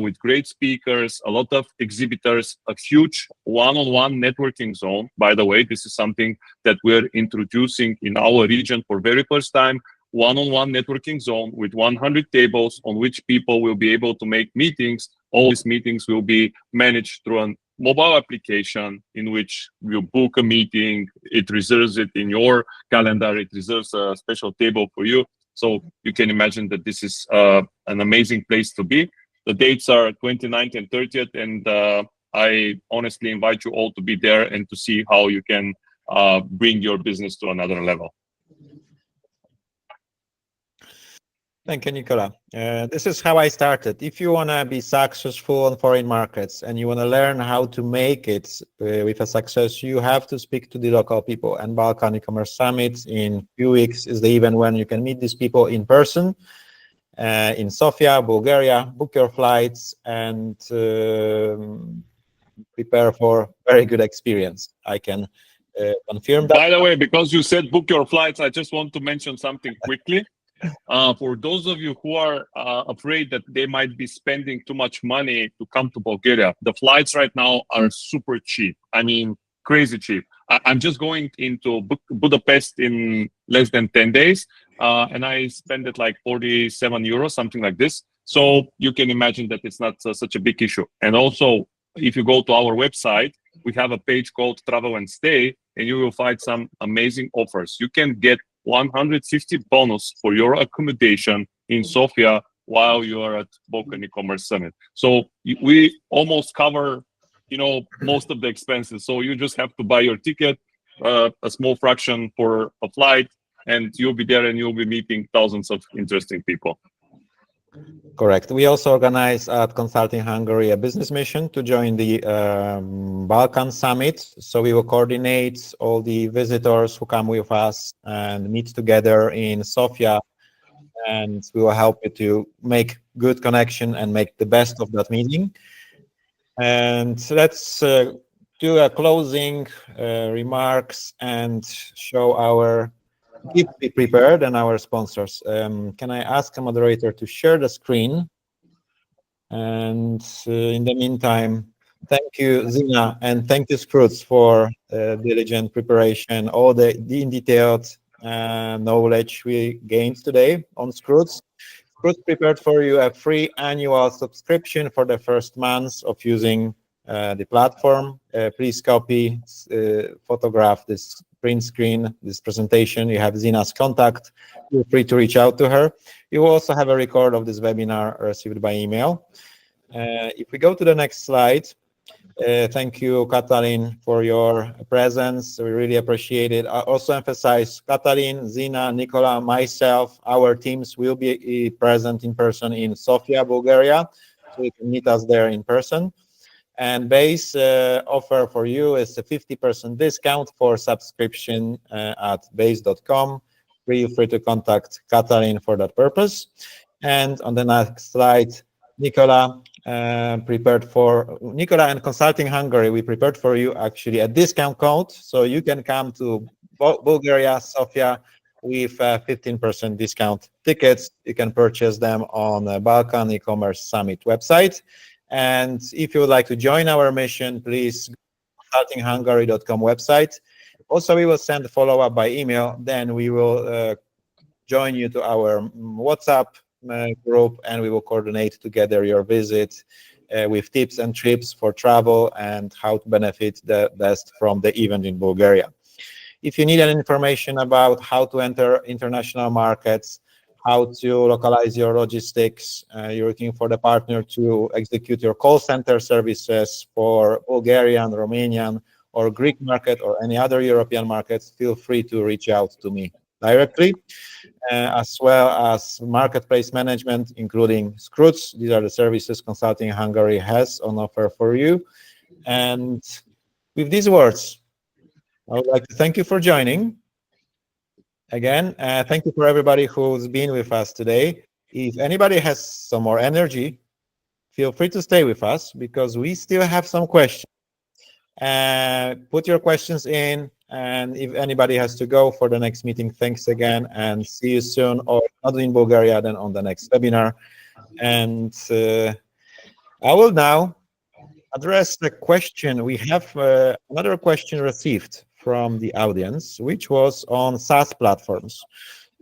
with great speakers, a lot of exhibitors, a huge one-on-one networking zone. By the way, this is something that we're introducing in our region for very first time. One-on-one networking zone with 100 tables on which people will be able to make meetings. All these meetings will be managed through a mobile application in which you book a meeting. It reserves it in your calendar. It reserves a special table for you. So you can imagine that this is an amazing place to be. The dates are 29th and 30th, and I honestly invite you all to be there and to see how you can bring your business to another level. Thank you, Nicola. This is how I started. If you want to be successful on foreign markets and you want to learn how to make it with a success, you have to speak to the local people. And Balkan e-commerce summit in few weeks is the event when you can meet these people in person in Sofia, Bulgaria. Book your flights and prepare for very good experience. I can confirm that. By the way, because you said book your flights, I just want to mention something quickly. For those of you who are afraid that they might be spending too much money to come to Bulgaria, the flights right now are super cheap. I mean, crazy cheap. I'm just going into Budapest in less than 10 days, and I spend it like 47 euros, something like this. So you can imagine that it's not such a big issue. And also, if you go to our website, we have a page called Travel and Stay, and you will find some amazing offers. You can get 150 bonus for your accommodation in Sofia while you are at Balkan e-commerce summit. So we almost cover, most of the expenses. So you just have to buy your ticket, a small fraction for a flight, and you'll be there and you'll be meeting thousands of interesting people. Correct. We also organize at Consulting Hungary a business mission to join the Balkan Summit. So we will coordinate all the visitors who come with us and meet together in Sofia, and we will help you to make good connection and make the best of that meeting. And let's do a closing remarks and show our gift we prepared and our sponsors. Can I ask a moderator to share the screen? And in the meantime, thank you, Zina, and thank you, Scroots, for diligent preparation, all the detailed knowledge we gained today on Scroots. Cruz prepared for you a free annual subscription for the first months of using the platform. Please copy, photograph this print screen, this presentation. You have Zina's contact. Feel free to reach out to her. You will also have a record of this webinar received by email. If we go to the next slide, thank you, Katalin, for your presence. We really appreciate it. I also emphasize Katalin, Zina, Nicola, myself, our teams will be present in person in Sofia, Bulgaria. So you can meet us there in person. And base offer for you is a 50% discount for subscription at base.com. Feel free to contact Katalin for that purpose. And on the next slide, Nicola Nicola and Consulting Hungary, we prepared for you actually a discount code. So you can come to Bulgaria, Sofia, with 15% discount tickets. You can purchase them on the Balkan e-commerce summit website. And if you would like to join our mission, please go to consultinghungary.com website. Also, we will send a follow-up by email. Then we will join you to our WhatsApp group, and we will coordinate together your visit with tips and trips for travel and how to benefit the best from the event in Bulgaria. If you need any information about how to enter international markets, how to localize your logistics, you're looking for the partner to execute your call center services for Bulgarian, Romanian, or Greek market, or any other European markets, feel free to reach out to me directly, as well as marketplace management, including Scroots. These are the services Consulting Hungary has on offer for you. And with these words, I would like to thank you for joining. Again, thank you for everybody who's been with us today. If anybody has some more energy, feel free to stay with us because we still have some questions. Put your questions in, and if anybody has to go for the next meeting, thanks again, and see you soon, or not in Bulgaria, then on the next webinar. And I will now address the question. We have another question received from the audience, which was on SaaS platforms.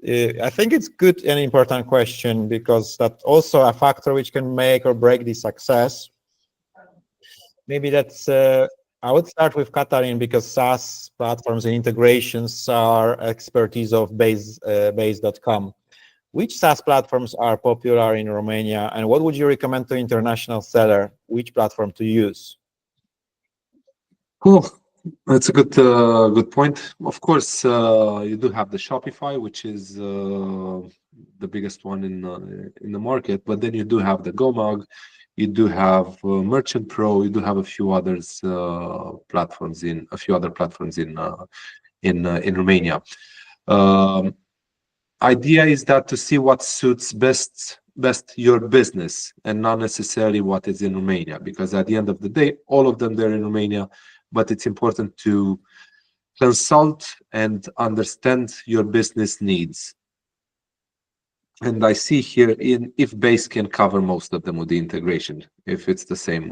I think it's good and important question because that's also a factor which can make or break the success. Maybe that's, I would start with Katalin because SaaS platforms and integrations are expertise of base.com. Which SaaS platforms are popular in Romania, and what would you recommend to international seller? Which platform to use? Cool. That's a good point. Of course, you do have the Shopify, which is the biggest one in the market. But then you do have the Gomag, you do have Merchant Pro, you do have a few others platforms in Romania. Idea is that to see what suits best your business and not necessarily what is in Romania, because at the end of the day, all of them they're in Romania. But it's important to consult and understand your business needs. And I see here if Base can cover most of them with the integration, if it's the same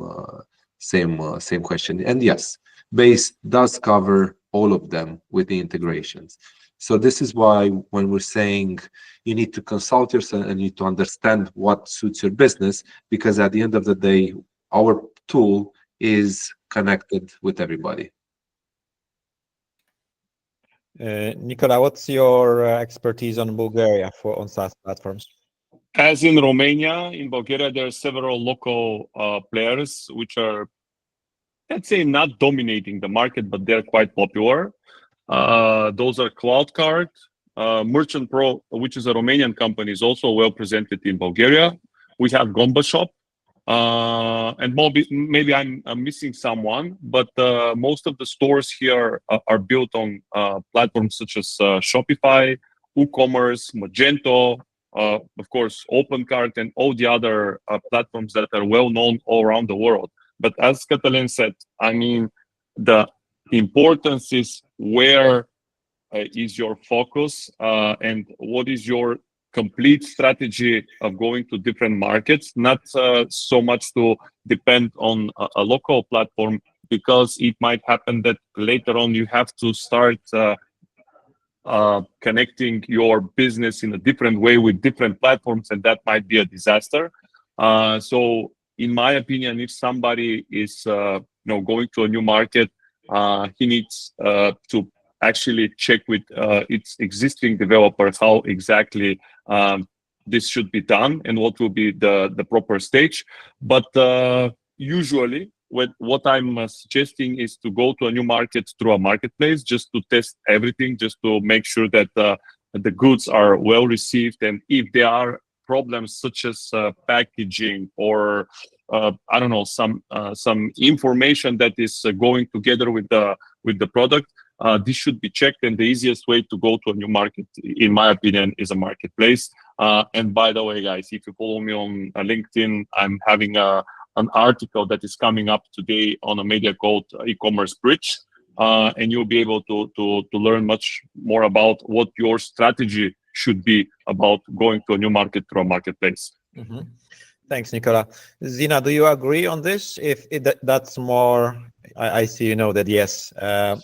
question. And yes, Base does cover all of them with the integrations. So this is why when we're saying you need to consult yourself and you need to understand what suits your business, because at the end of the day, our tool is connected with everybody. Nicola, what's your expertise on Bulgaria on SaaS platforms? As in Romania, in Bulgaria, there are several local players which are, let's say, not dominating the market, but they're quite popular. Those are CloudCard, Merchant Pro, which is a Romanian company, is also well presented in Bulgaria. We have Gomba Shop. And maybe I'm missing someone, but most of the stores here are built on platforms such as Shopify, WooCommerce, Magento, of course, OpenCart, and all the other platforms that are well known all around the world. But as Katalin said, I mean, the importance is where is your focus and what is your complete strategy of going to different markets, not so much to depend on a local platform, because it might happen that later on you have to start connecting your business in a different way with different platforms, and that might be a disaster. So in my opinion, if somebody is going to a new market, he needs to actually check with its existing developer how exactly this should be done and what will be the proper stage. But usually what I'm suggesting is to go to a new market through a marketplace, just to test everything, just to make sure that the goods are well received, and if there are problems such as packaging or I don't know, some information that is going together with the product, this should be checked. And the easiest way to go to a new market, in my opinion, is a marketplace. And by the way, guys, if you follow me on LinkedIn, I'm having an article that is coming up today on a media called E-commerce Bridge, and you'll be able to learn much more about what your strategy should be about going to a new market through a marketplace. Mm-hmm. Thanks, Nicola. Zina, do you agree on this? If that's more, I see you know that, yes.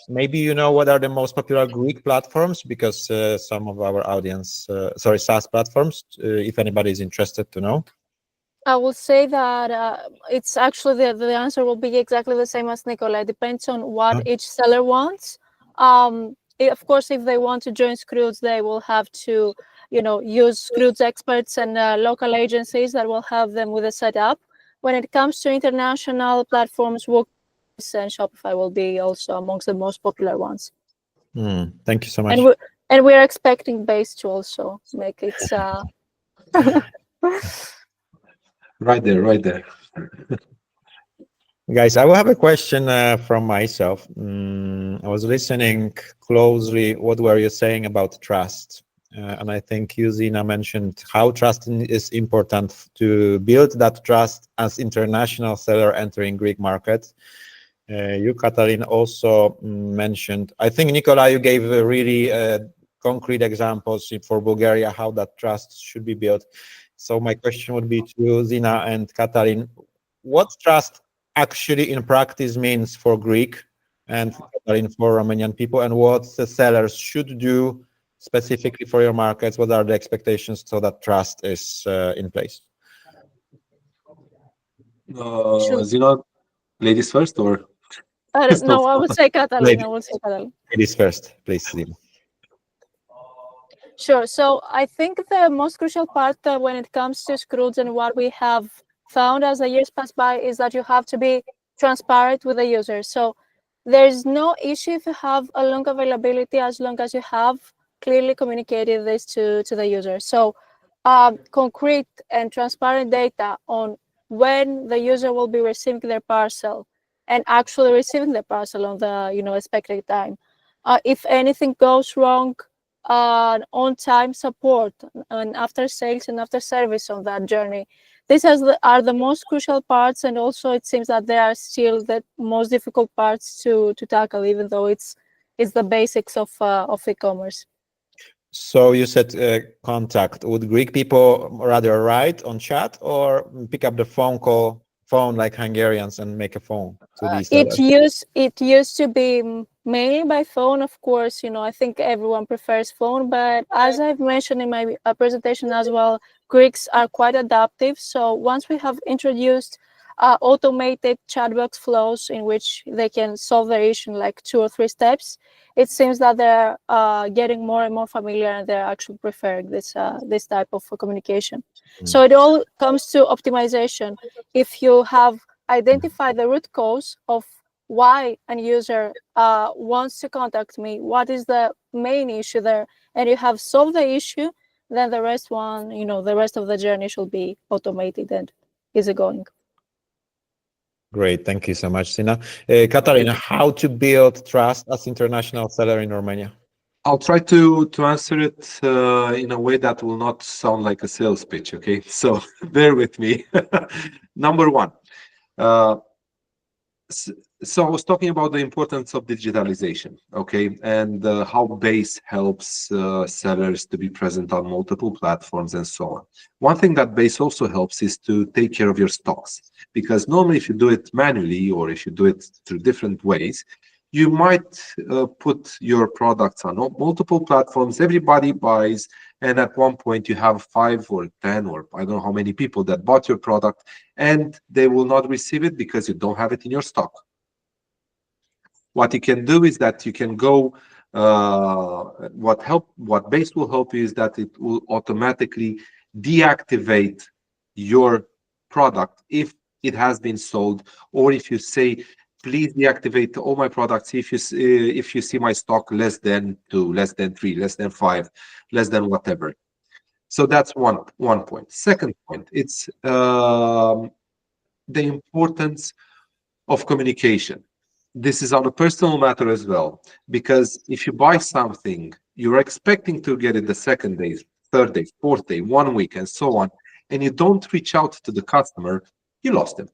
Maybe you know what are the most popular Greek platforms, because some of our audience, SaaS platforms, if anybody is interested to know. I will say that it's actually the answer will be exactly the same as Nicola. It depends on what each seller wants. Of course, if they want to join Scrooge, they will have to use Scrooge experts and local agencies that will help them with the setup. When it comes to international platforms, WooCommerce and Shopify will be also amongst the most popular ones. Thank you so much. And we're expecting Base to also make it. Right there. Guys, I will have a question from myself. I was listening closely. What were you saying about trust? And I think you, Zina, mentioned how trust is important to build that trust as international seller entering Greek market. You, Katalin, also mentioned, I think, Nicola, you gave really concrete examples for Bulgaria, how that trust should be built. So my question would be to Zina and Katalin, what trust actually in practice means for Greek and Katalin for Romanian people, and what the sellers should do specifically for your markets? What are the expectations so that trust is in place? Zina, ladies first, or? No, I would say Katalin. Ladies first, please, Zina. Sure. So I think the most crucial part when it comes to Scrooge and what we have found as the years pass by is that you have to be transparent with the user. So there's no issue if you have a long availability as long as you have clearly communicated this to the user. So concrete and transparent data on when the user will be receiving their parcel and actually receiving the parcel on the expected time. If anything goes wrong, on-time support and after sales and after service on that journey. These are the most crucial parts, and also it seems that they are still the most difficult parts to tackle, even though it's the basics of e-commerce. So you said contact. Would Greek people rather write on chat or pick up the phone like Hungarians and make a phone to these sellers? It used to be mainly by phone, of course. I think everyone prefers phone, but as I've mentioned in my presentation as well, Greeks are quite adaptive. So once we have introduced automated chatbot flows in which they can solve their issue in like 2 or 3 steps, it seems that they're getting more and more familiar, and they're actually preferring this type of communication. So it all comes to optimization. If you have identified the root cause of why a user wants to contact me, what is the main issue there, and you have solved the issue, then the rest of the journey should be automated and easygoing. Great, thank you so much, Zina. Katarina, how to build trust as international seller in Romania? I'll try to answer it in a way that will not sound like a sales pitch, okay? So bear with me. Number one. So I was talking about the importance of digitalization, okay? And how Base helps sellers to be present on multiple platforms and so on. One thing that Base also helps is to take care of your stocks. Because normally if you do it manually or if you do it through different ways, you might put your products on multiple platforms. Everybody buys, and at one point you have 5 or 10 or I don't know how many people that bought your product, and they will not receive it because you don't have it in your stock. What you can do is that you can go. What Base will help you is that it will automatically deactivate your product if it has been sold, or if you say, please deactivate all my products if you see my stock less than 2, less than 3, less than 5, less than whatever. So that's one point. Second point, it's the importance of communication. This is on a personal matter as well, because if you buy something, you're expecting to get it the second day, third day, fourth day, 1 week, and so on, and you don't reach out to the customer, you lost him.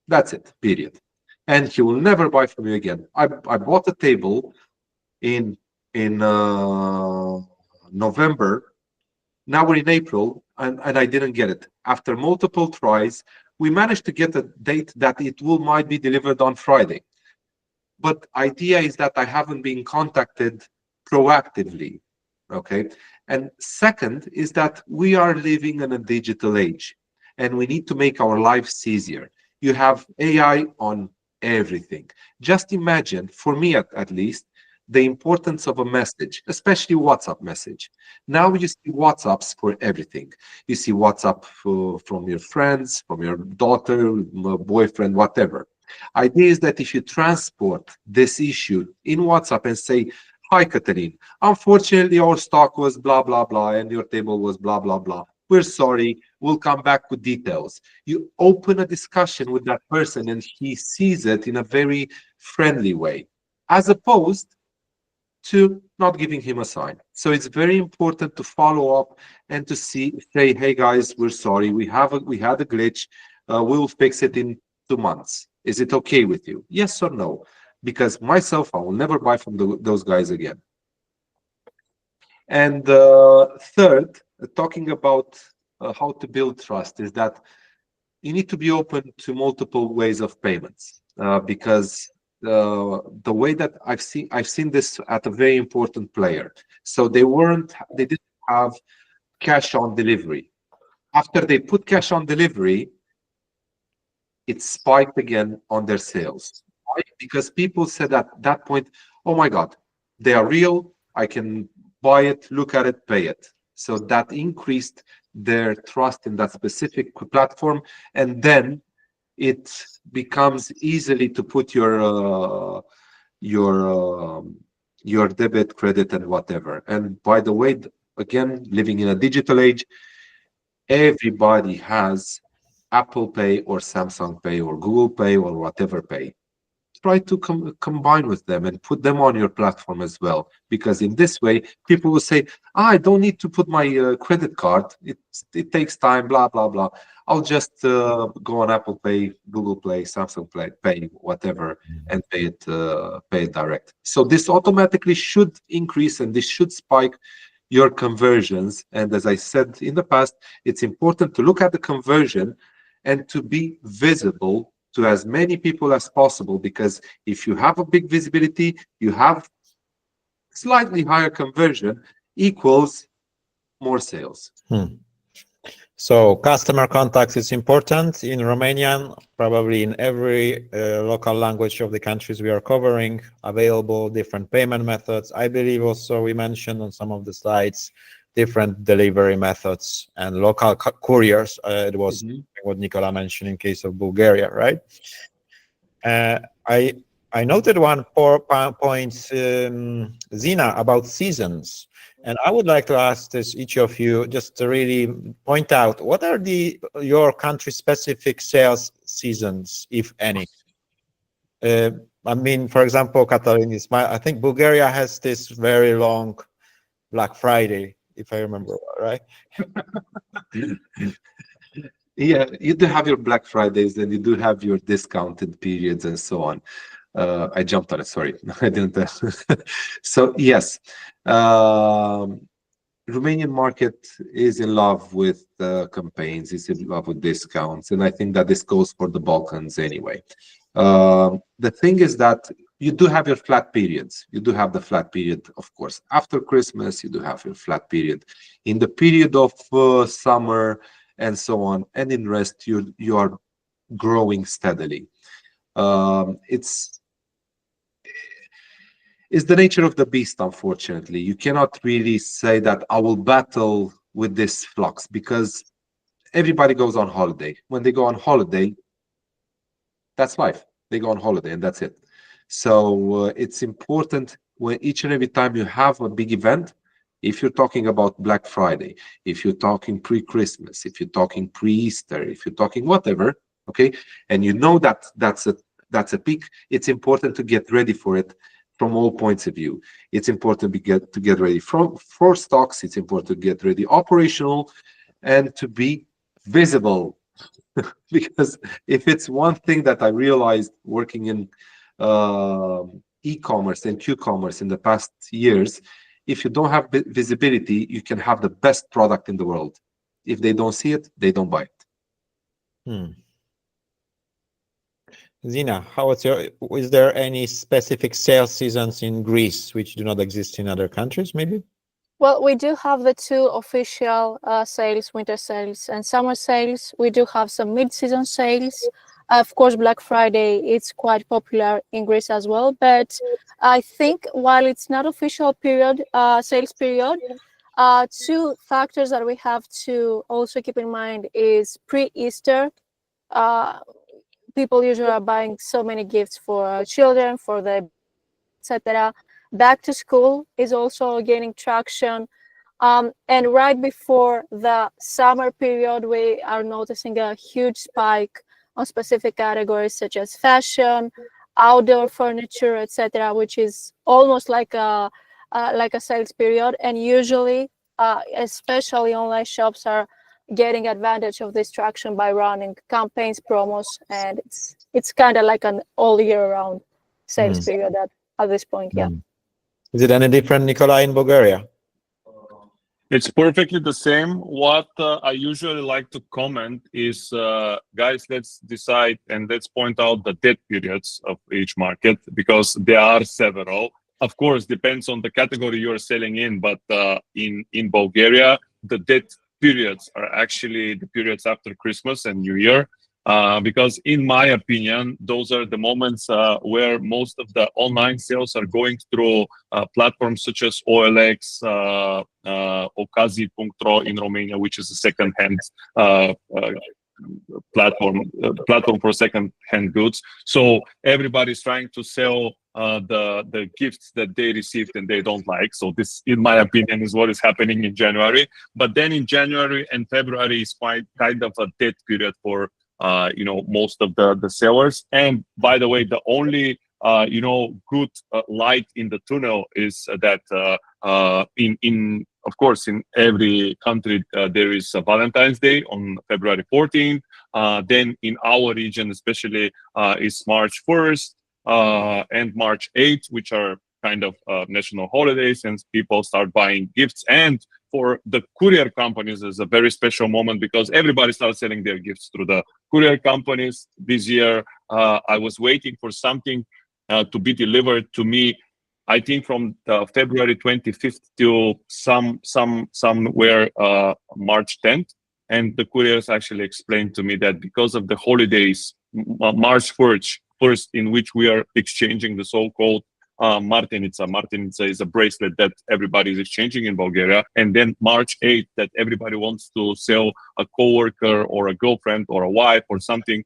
That's it, period. And he will never buy from you again. I bought a table in November. Now we're in April, and I didn't get it. After multiple tries, we managed to get a date that it might be delivered on Friday. But idea is that I haven't been contacted proactively, okay? And second is that we are living in a digital age, and we need to make our lives easier. You have AI on everything. Just imagine, for me at least, the importance of a message, especially WhatsApp message. Now you see WhatsApps for everything. You see WhatsApp from your friends, from your daughter, boyfriend, whatever. Idea is that if you transport this issue in WhatsApp and say, hi, Katalin, unfortunately, our stock was blah, blah, blah, and your table was blah, blah, blah. We're sorry, we'll come back with details. You open a discussion with that person and he sees it in a very friendly way, as opposed to not giving him a sign. So it's very important to follow up and to say, hey guys, we're sorry, we had a glitch, we'll fix it in 2 months. Is it okay with you? Yes or no? Because myself, I will never buy from those guys again. And third, talking about how to build trust, is that you need to be open to multiple ways of payments, because the way that I've seen this at a very important player. So they didn't have cash on delivery. After they put cash on delivery, it spiked again on their sales. Why? Because people said at that point, oh my God, they are real, I can buy it, look at it, pay it. So that increased their trust in that specific platform, and then it becomes easily to put your debit, credit, and whatever. And by the way, again, living in a digital age, everybody has Apple Pay or Samsung Pay or Google Pay or whatever Pay. Try to combine with them and put them on your platform as well, because in this way people will say, I don't need to put my credit card, it takes time, blah blah blah, I'll just go on Apple Pay, Google Play, Samsung Pay, whatever, and pay it direct. So this automatically should increase, and this should spike your conversions. And as I said in the past, it's important to look at the conversion and to be visible to as many people as possible, because if you have a big visibility, you have slightly higher conversion equals more sales. So customer contacts is important in Romanian, probably in every local language of the countries we are covering, available different payment methods. I believe also we mentioned on some of the slides different delivery methods and local couriers. It was what Nicola mentioned in case of Bulgaria, right? I noted one point, Zina, about seasons. And I would like to ask each of you just to really point out, what are your country-specific sales seasons, if any? I mean, for example, Katalin, I think Bulgaria has this very long Black Friday, if I remember right. Yeah, you do have your Black Fridays, and you do have your discounted periods and so on. I jumped on it, sorry. I didn't. So yes, Romanian market is in love with campaigns, is in love with discounts, and I think that this goes for the Balkans anyway. The thing is that you do have your flat periods. You do have the flat period, of course. After Christmas, you do have your flat period. In the period of summer and so on, and in rest, you are growing steadily. It's the nature of the beast, unfortunately. You cannot really say that I will battle with this flux, because everybody goes on holiday. When they go on holiday, that's life. They go on holiday and that's it. So it's important, when each and every time you have a big event, if you're talking about Black Friday, if you're talking pre-Christmas, if you're talking pre-Easter, if you're talking whatever, okay, and you know that that's a peak, it's important to get ready for it from all points of view. It's important to get ready for stocks. It's important to get ready operational and to be visible. Because if it's one thing that I realized working in e-commerce and Q-commerce in the past years, if you don't have visibility, you can have the best product in the world. If they don't see it, they don't buy it. Zina, is there any specific sales seasons in Greece which do not exist in other countries, maybe? Well, we do have the two official sales, winter sales and summer sales. We do have some mid-season sales. Of course, Black Friday, it's quite popular in Greece as well. But I think while it's not official sales period, two factors that we have to also keep in mind is pre-Easter. People usually are buying so many gifts for children, for the etc. Back to school is also gaining traction. And right before the summer period, we are noticing a huge spike on specific categories such as fashion, outdoor furniture, etc., which is almost like a sales period. And usually, especially online shops are getting advantage of this traction by running campaigns, promos, and it's kind of like an all year round sales period at this point. Yeah. Is it any different, Nikolai, in Bulgaria? It's perfectly the same. What I usually like to comment is, guys, let's decide and let's point out the dead periods of each market, because there are several. Of course, depends on the category you're selling in, but in Bulgaria, the dead periods are actually the periods after Christmas and New Year. Because in my opinion, those are the moments where most of the online sales are going through platforms such as OLX, Ocazii.ro in Romania, which is a second-hand platform for second-hand goods. So everybody's trying to sell the gifts that they received and they don't like. So this, in my opinion, is what is happening in January. But then in January and February is quite kind of a dead period for most of the sellers. And by the way, the only good light in the tunnel is that of course in every country there is a Valentine's Day on February 14th. Then in our region especially is March 1st and March 8th, which are kind of national holidays, and people start buying gifts. And for the courier companies, is a very special moment because everybody starts selling their gifts through the courier companies. This year, I was waiting for something to be delivered to me. I think from February 25th to somewhere March 10th, and the couriers actually explained to me that because of the holidays, March 1st, in which we are exchanging the so-called Martinica. Martinica is a bracelet that everybody is exchanging in Bulgaria. And then March 8th, that everybody wants to sell a coworker or a girlfriend or a wife or something.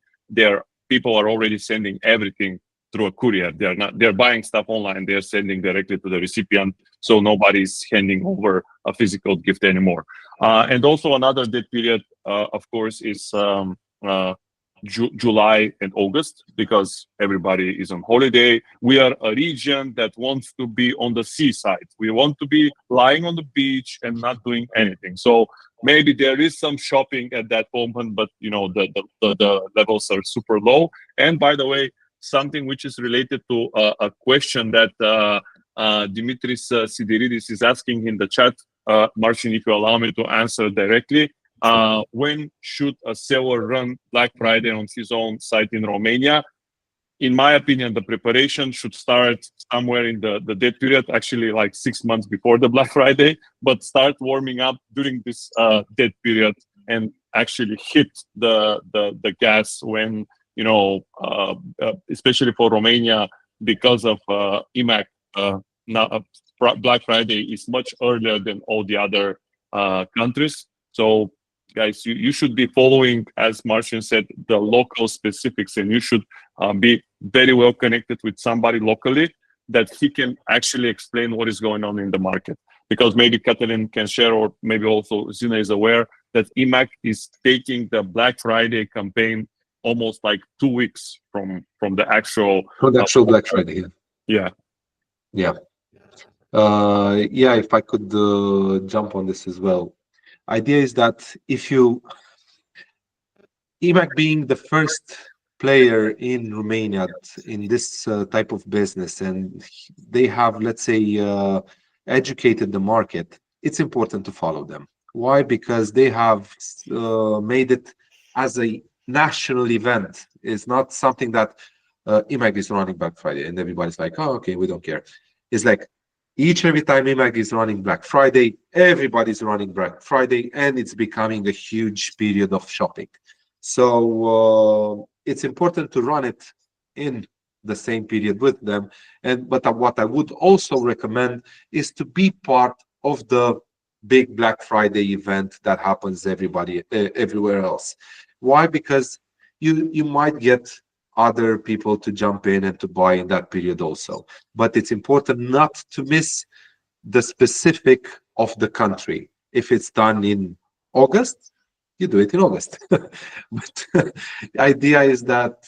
People are already sending everything through a courier. They're buying stuff online. They're sending directly to the recipient. So nobody's handing over a physical gift anymore. And also another dead period, of course, is July and August, because everybody is on holiday. We are a region that wants to be on the seaside. We want to be lying on the beach and not doing anything. So maybe there is some shopping at that moment, but the levels are super low. And by the way, something which is related to a question that Dimitris Sideridis is asking in the chat, Marcin, if you allow me to answer directly. When should a seller run Black Friday on his own site in Romania? in my opinion, the preparation should start somewhere in the dead period, actually like 6 months before the Black Friday, but start warming up during this dead period and actually hit the gas when, you know, especially for Romania, because of IMAC, now Black Friday is much earlier than all the other countries. So guys, you should be following, as Marcin said, the local specifics, and you should be very well connected with somebody locally that he can actually explain what is going on in the market. Because maybe Katalin can share, or maybe also Zina is aware that IMAC is taking the Black Friday campaign almost like 2 weeks from the actual Black Friday. Yeah. Yeah. If I could jump on this as well. Idea is that if you, IMAC being the first player in Romania in this type of business, and they have, let's say, educated the market, it's important to follow them. Why? Because they have made it as a national event. It's not something that IMAC is running Black Friday and everybody's like, oh, okay, we don't care. It's like each and every time IMAC is running Black Friday, everybody's running Black Friday, and it's becoming a huge period of shopping. So it's important to run it in the same period with them. But what I would also recommend is to be part of the big Black Friday event that happens everywhere else. Why? Because you might get other people to jump in and to buy in that period also. But it's important not to miss the specific of the country. If it's done in August, you do it in August. But the idea is that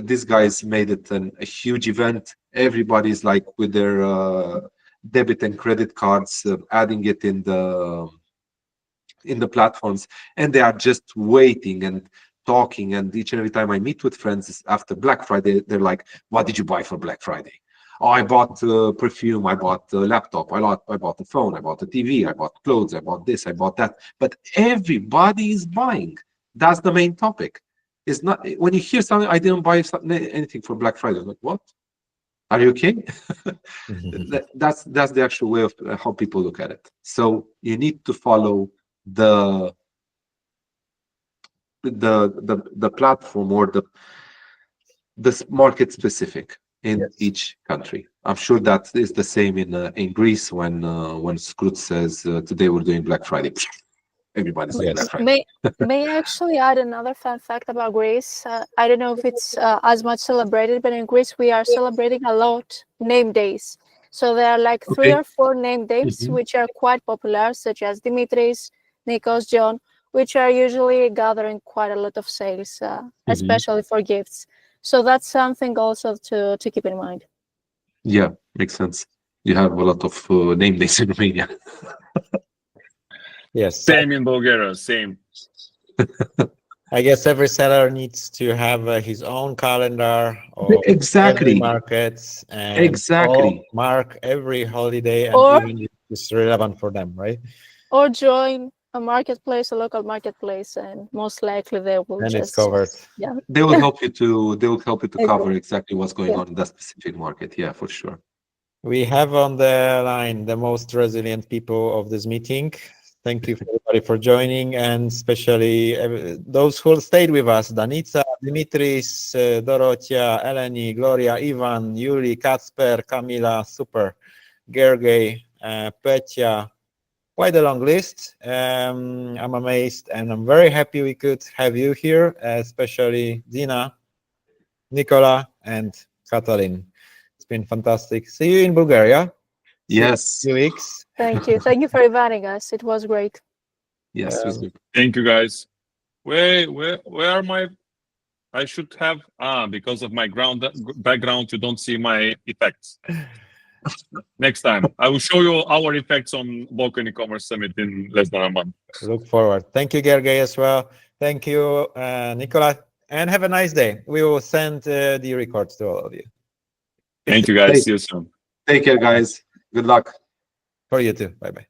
these guys made it a huge event. Everybody's like with their debit and credit cards, adding it in the platforms, and they are just waiting and talking. And each and every time I meet with friends after Black Friday, they're like, what did you buy for Black Friday? Oh, I bought perfume, I bought a laptop, I bought a phone, I bought a TV, I bought clothes, I bought this, I bought that. But everybody is buying. That's the main topic. It's not, when you hear something, I didn't buy anything for Black Friday. I'm like, what? Are you okay? That's the actual way of how people look at it. So you need to follow the platform or the market specific in each country. I'm sure that is the same in Greece when Scrooge says today we're doing Black Friday. Everybody's doing Black Friday. May I actually add another fun fact about Greece? I don't know if it's as much celebrated, but in Greece we are celebrating a lot name days. So there are like 3 or 4 name days which are quite popular, such as Dimitris, Nikos, John, which are usually gathering quite a lot of sales, especially for gifts. So that's something also to keep in mind. Yeah, makes sense. You have a lot of name days in Romania. Yes. Same in Bulgaria, same. I guess every seller needs to have his own calendar of every markets and mark every holiday, and even if it's relevant for them, right? Or join a marketplace, a local marketplace, and most likely they will it's covered. Yeah, they will help you to cover exactly what's going on in that specific market. Yeah, for sure. We have on the line the most resilient people of this meeting. Thank you everybody for joining, and especially those who stayed with us: Danica, Dimitris, Dorotia, Eleni, Gloria, Ivan, Yuli, Kacper, Kamila, super, Gergely, Petya. Quite a long list. I'm amazed, and I'm very happy we could have you here, especially Zina, Nicola, and Katalin. It's been fantastic. See you in Bulgaria. Yes. 2 weeks. Thank you. Thank you for inviting us. It was great. Yes. Thank you, guys. Where are my? I should have because of my background, you don't see my effects. Next time, I will show you our effects on Balkan e-commerce summit in less than a month. Look forward. Thank you, Gergely, as well. Thank you, Nicola, and have a nice day. We will send the records to all of you. Thank you, guys. See you soon. Take care, guys. Good luck. For you too. Bye-bye.